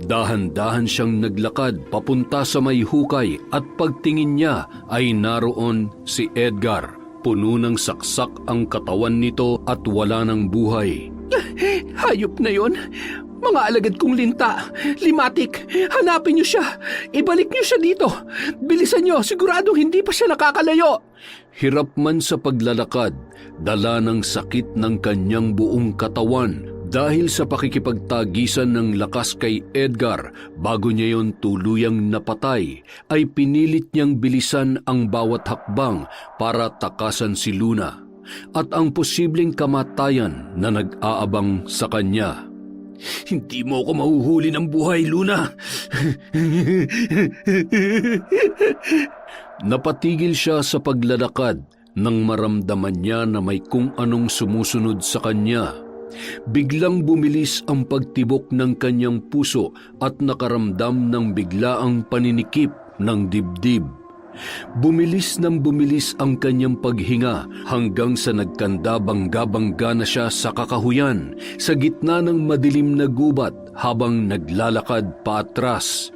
Speaker 1: Dahan-dahan siyang naglakad papunta sa may hukay at pagtingin niya ay naroon si Edgar. Puno ng saksak ang katawan nito at wala ng buhay.
Speaker 4: Hayop na yon. Mga alagad kong linta. Limatik, hanapin niyo siya. Ibalik niyo siya dito. Bilisan niyo, siguradong hindi pa siya nakakalayo.
Speaker 1: Hirap man sa paglalakad, dala ng sakit ng kanyang buong katawan dahil sa pakikipagtagisan ng lakas kay Edgar bago niya yon tuluyang napatay, ay pinilit niyang bilisan ang bawat hakbang para takasan si Luna at ang posibleng kamatayan na nag-aabang sa kanya.
Speaker 2: Hindi mo ako mahuhuli ng buhay, Luna.
Speaker 1: Napatigil siya sa paglalakad nang maramdaman niya na may kung anong sumusunod sa kanya. Biglang bumilis ang pagtibok ng kanyang puso at nakaramdam ng biglaang paninikip ng dibdib. Bumilis ng bumilis ang kanyang paghinga hanggang sa nagkanda bangga-bangga na siya sa kakahuyan sa gitna ng madilim na gubat habang naglalakad paatras.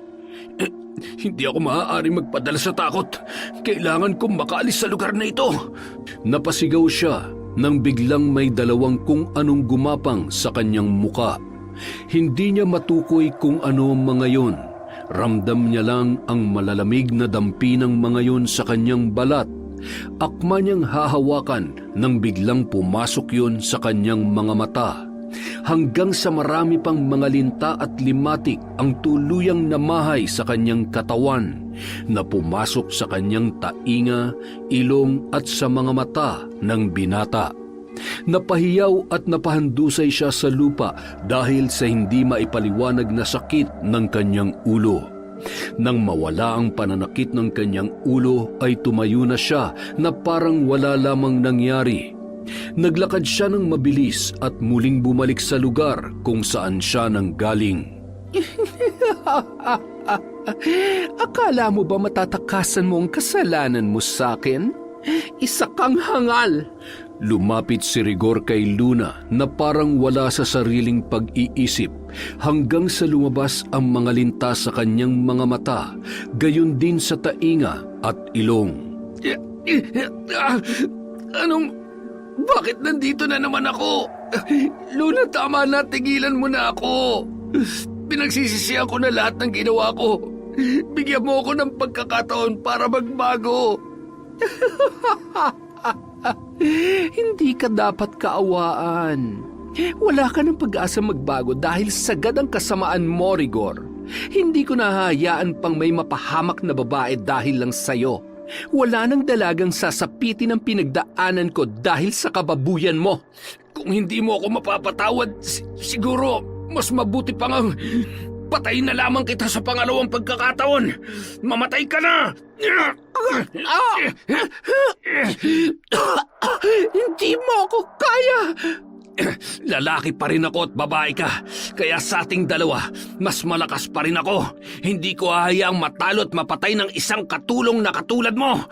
Speaker 2: Hindi ako maaaring magpadala sa takot. Kailangan kong makaalis sa lugar na ito.
Speaker 1: Napasigaw siya nang biglang may dalawang kung anong gumapang sa kanyang muka. Hindi niya matukoy kung ano ang mga yon. Ramdam niya lang ang malalamig na dampi ng mga yon sa kanyang balat. Akma niyang hahawakan nang biglang pumasok yon sa kanyang mga mata. Hanggang sa marami pang mga linta at limatik ang tuluyang namahay sa kanyang katawan na pumasok sa kanyang tainga, ilong at sa mga mata ng binata. Napahiyaw at napahandusay siya sa lupa dahil sa hindi maipaliwanag na sakit ng kanyang ulo. Nang mawala ang pananakit ng kanyang ulo ay tumayo na siya na parang wala lamang nangyari. Naglakad siya ng mabilis at muling bumalik sa lugar kung saan siya nanggaling.
Speaker 4: Akala mo ba matatakasan mo ang kasalanan mo sa akin? Isa kang hangal.
Speaker 1: Lumapit si Rigor kay Luna na parang wala sa sariling pag-iisip hanggang sa lumabas ang mga linta sa kanyang mga mata, gayon din sa tainga at ilong.
Speaker 2: Bakit nandito na naman ako? Luna, tama na. Tigilan mo na ako. Pinagsisisihan ko na lahat ng ginawa ko. Bigyan mo ako ng pagkakataon para magbago.
Speaker 4: Hindi ka dapat kaawaan. Wala ka ng pag-asa magbago dahil sagad ang kasamaan mo, Rigor. Hindi ko nahahayaan pang may mapahamak na babae dahil lang sa'yo. Wala nang dalagang sasapitin ang pinagdaanan ko dahil sa kababuyan mo.
Speaker 2: Kung hindi mo ako mapapatawad, siguro mas mabuti pang ang patayin na lamang kita sa pangalawang pagkakataon. Mamatay ka na!
Speaker 4: Hindi mo ako kaya!
Speaker 2: Lalaki pa rin ako at babae ka. Kaya sa ating dalawa, mas malakas pa rin ako. Hindi ko hahayaang matalo at mapatay ng isang katulong na katulad mo.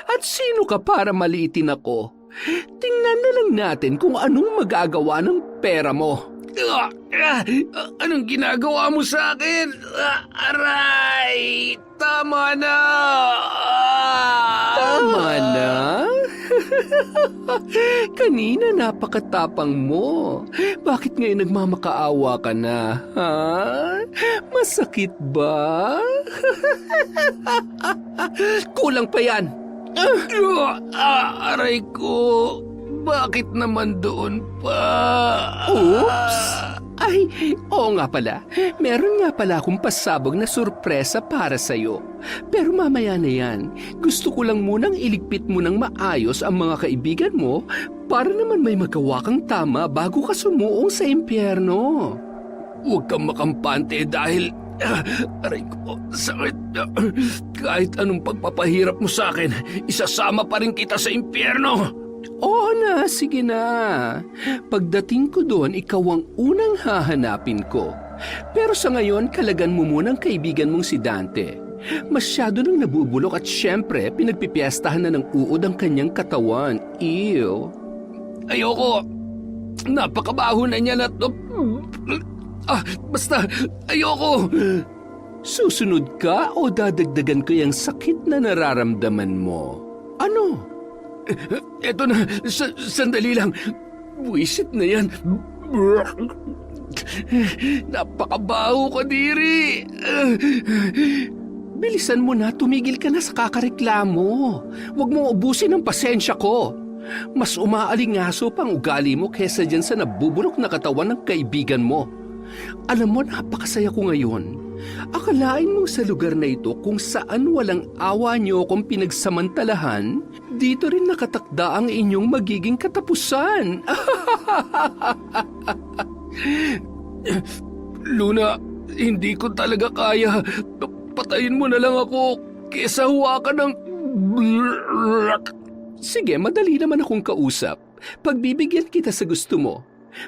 Speaker 4: At sino ka para maliitin ako? Tingnan na lang natin kung anong magagawa ng pera mo.
Speaker 2: Anong ginagawa mo sa akin? Aray! Tama na!
Speaker 4: Tama na? Kanina napakatapang mo. Bakit ngayon nagmamakaawa ka na, ha? Masakit ba? Kulang pa yan.
Speaker 2: Aray ko! Bakit naman doon pa?
Speaker 4: Oops! Ay, oo nga pala. Meron nga pala akong pasabog na sorpresa para sa'yo. Pero mamaya na yan. Gusto ko lang munang iligpit mo ng maayos ang mga kaibigan mo para naman may magawa kang tama bago ka sumuong sa impyerno.
Speaker 2: Huwag kang makampante dahil... aray ko, sakit. Kahit anong pagpapahirap mo sa akin, isasama pa rin kita sa impyerno.
Speaker 4: Oo na, sige na. Pagdating ko doon, ikaw ang unang hahanapin ko. Pero sa ngayon, kalagan mo muna ang kaibigan mong si Dante. Masyado nang nabubulok at syempre, pinagpipiestahan na ng uod ang kanyang katawan. Ew.
Speaker 2: Ayoko. Napakabaho na niya na to. Basta, ayoko.
Speaker 4: Susunod ka o dadagdagan ko yung sakit na nararamdaman mo? Ano?
Speaker 2: Eto na, sandali lang. Buwisit na yan. Napakabaho ka, diri.
Speaker 4: Bilisan mo na, tumigil ka na sa kakareklamo. Huwag mong ubusin ang pasensya ko. Mas umaalingaso pang ugali mo kesa dyan sa nabubulok na katawan ng kaibigan mo. Alam mo, napakasaya ko ngayon. Akalain mo sa lugar na ito kung saan walang awa niyo akong pinagsamantalahan, dito rin nakatakda ang inyong magiging katapusan.
Speaker 2: Luna, hindi ko talaga kaya. Patayin mo na lang ako kesa hawakan ng...
Speaker 4: Sige, madali naman akong kausap. Pagbibigyan kita sa gusto mo.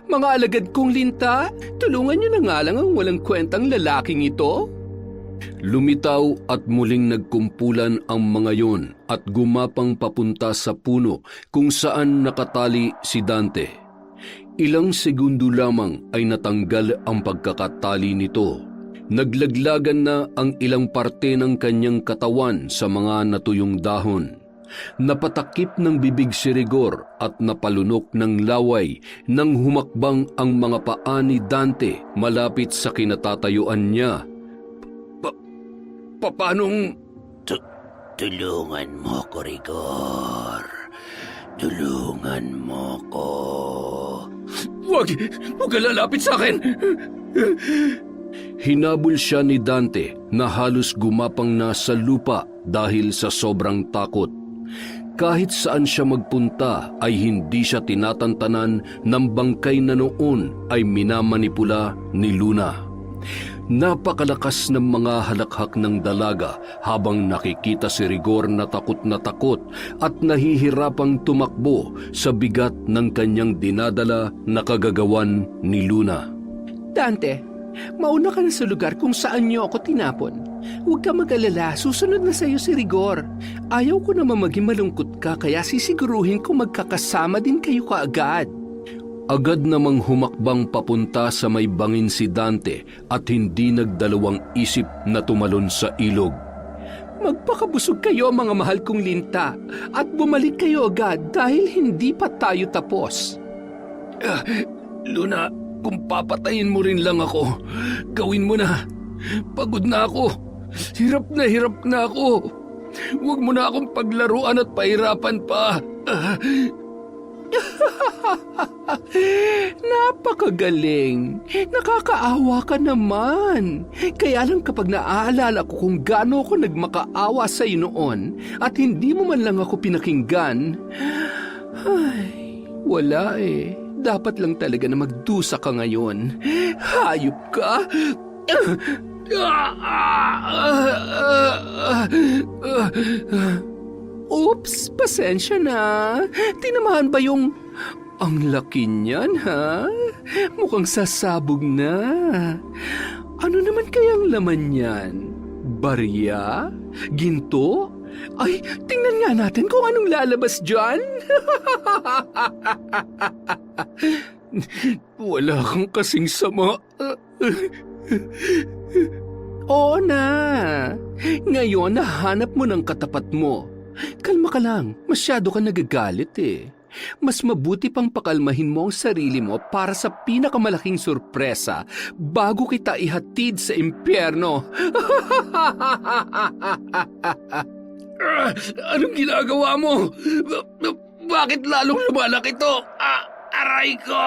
Speaker 4: Mga alagad kong linta, tulungan niyo na nga lang ang walang kwentang lalaking ito.
Speaker 1: Lumitaw at muling nagkumpulan ang mga yon at gumapang papunta sa puno kung saan nakatali si Dante. Ilang segundo lamang ay natanggal ang pagkakatali nito. Naglaglagan na ang ilang parte ng kanyang katawan sa mga natuyong dahon. Napatakip ng bibig si Rigor at napalunok ng laway nang humakbang ang mga paa ni Dante malapit sa kinatatayuan niya.
Speaker 2: Paanong...
Speaker 3: Tulungan mo ko, Rigor. Tulungan mo ko.
Speaker 2: Huwag ka lalapit sa akin!
Speaker 1: Hinabol siya ni Dante na halos gumapang na sa lupa dahil sa sobrang takot. Kahit saan siya magpunta ay hindi siya tinatantanan ng bangkay na noon ay minamanipula ni Luna. Napakalakas ng mga halakhak ng dalaga habang nakikita si Rigor na takot at nahihirapang tumakbo sa bigat ng kanyang dinadala na kagagawan ni Luna.
Speaker 4: Dante, mauna ka na sa lugar kung saan niyo ako tinapon. Huwag ka mag-alala, susunod na sa'yo si Rigor. Ayaw ko naman maging malungkot ka kaya sisiguruhin ko magkakasama din kayo kaagad.
Speaker 1: Agad namang humakbang papunta sa may bangin si Dante at hindi nagdalawang isip na tumalon sa ilog.
Speaker 4: Magpakabusog kayo mga mahal kong linta at bumalik kayo agad dahil hindi pa tayo tapos.
Speaker 2: Luna, kung papatayin mo rin lang ako, gawin mo na. Pagod na ako. Hirap na ako. Huwag mo na akong paglaruan at pahirapan pa.
Speaker 4: Napakagaling. Nakakaawa ka naman. Kaya lang kapag naaalala ko kung gaano ako nagmakaawa sa iyo noon at hindi mo man lang ako pinakinggan, ay, wala eh. Dapat lang talaga na magdusa ka ngayon. Hayop ka. Oops, pasensya na. Tinamahan ba yung... Ang laki niyan, ha? Mukhang sasabog na. Ano naman kayang laman niyan? Barya? Ginto? Ay, tingnan nga natin kung anong lalabas dyan. Wala kang kasing sama. Oo na. Ngayon, nahanap mo ng katapat mo. Kalma ka lang. Masyado ka nagagalit eh. Mas mabuti pang pakalmahin mo ang sarili mo para sa pinakamalaking sorpresa bago kita ihatid sa impyerno. Anong ginagawa mo? Bakit lalong lumalaki ito? Aray ko!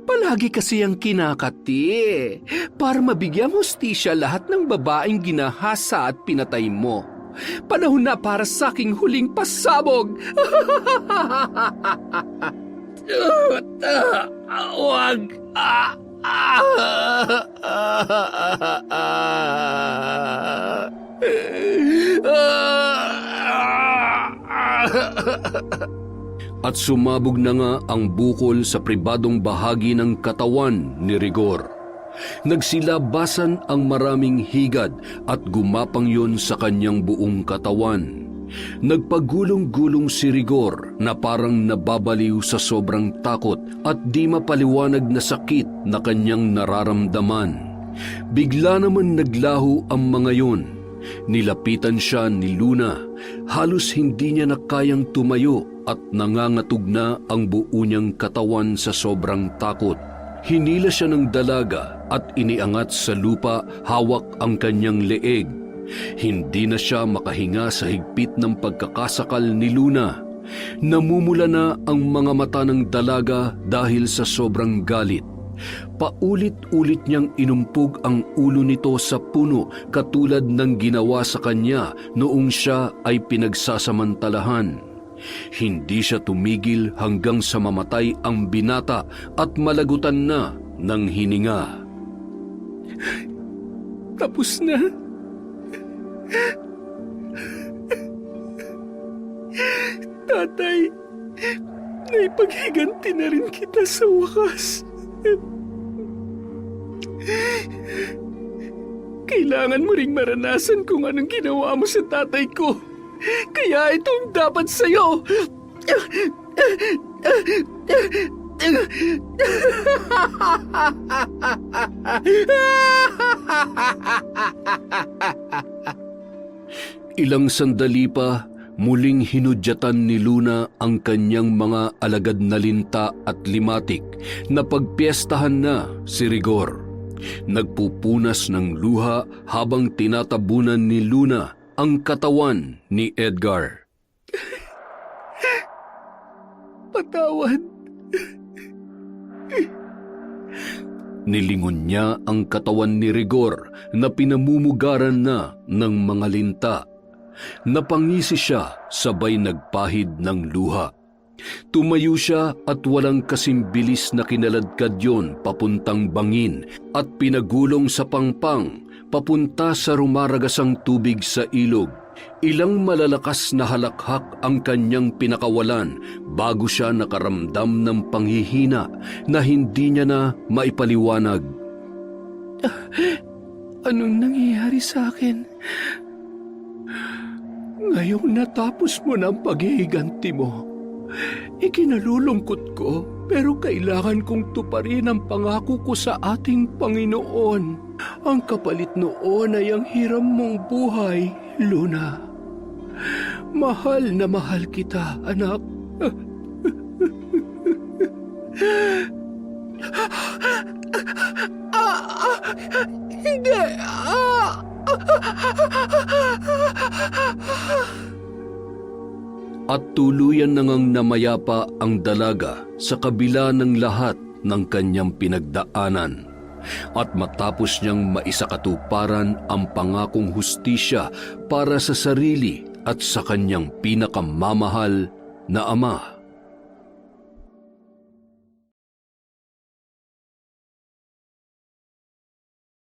Speaker 4: Palagi kasi ang kinakati para mabigyan hustisya lahat ng babaeng ginahasa at pinatay mo. Panahon na para sa aking huling pasabog. Wag!
Speaker 1: At sumabog na nga ang bukol sa pribadong bahagi ng katawan ni Rigor. Nagsilabasan ang maraming higad at gumapang yon sa kanyang buong katawan. Nagpagulong-gulong si Rigor na parang nababaliw sa sobrang takot at di mapaliwanag na sakit na kanyang nararamdaman. Bigla naman naglaho ang mga yon. Nilapitan siya ni Luna. Halos hindi niya na kayang tumayo at nangangatog na ang buo niyang katawan sa sobrang takot. Hinila siya ng dalaga at iniangat sa lupa, hawak ang kanyang leeg. Hindi na siya makahinga sa higpit ng pagkakasakal ni Luna. Namumula na ang mga mata ng dalaga dahil sa sobrang galit. Paulit-ulit niyang inumpog ang ulo nito sa puno katulad ng ginawa sa kanya noong siya ay pinagsasamantalahan. Hindi siya tumigil hanggang sa mamatay ang binata at malagutan na ng hininga.
Speaker 4: Tapos na. Tatay, naipaghiganti na rin kita sa wakas. Kailangan mo ring maranasan kung anong ginawa mo sa tatay ko. Kaya itong dapat sa'yo.
Speaker 1: Ilang sandali pa, muling hinudyatan ni Luna ang kanyang mga alagad na linta at limatik na pagpiestahan na si Rigor. Nagpupunas ng luha habang tinatabunan ni Luna ang katawan ni Edgar.
Speaker 4: Patawad.
Speaker 1: Nilingon niya ang katawan ni Rigor na pinamumugaran na ng mga linta. Napangisi siya sabay nagpahid ng luha. Tumayo siya at walang kasing bilis na kinaladkad yon papuntang bangin at pinagulong sa pangpang papunta sa rumaragasang tubig sa ilog. Ilang malalakas na halakhak ang kanyang pinakawalan bago siya nakaramdam ng panghihina na hindi niya na maipaliwanag.
Speaker 4: Anong nangyayari sa akin? Ngayong natapos mo na ang paghihiganti mo, ikinalulungkot ko pero kailangan kong tuparin ang pangako ko sa ating Panginoon. Ang kapalit noon ay ang hiram mong buhay, Luna. Mahal na mahal kita, anak. Hindi!
Speaker 1: At tuluyan na ngang namayapa ang dalaga sa kabila ng lahat ng kanyang pinagdaanan. At matapos niyang maisakatuparan ang pangakong hustisya para sa sarili at sa kanyang pinakamamahal na ama.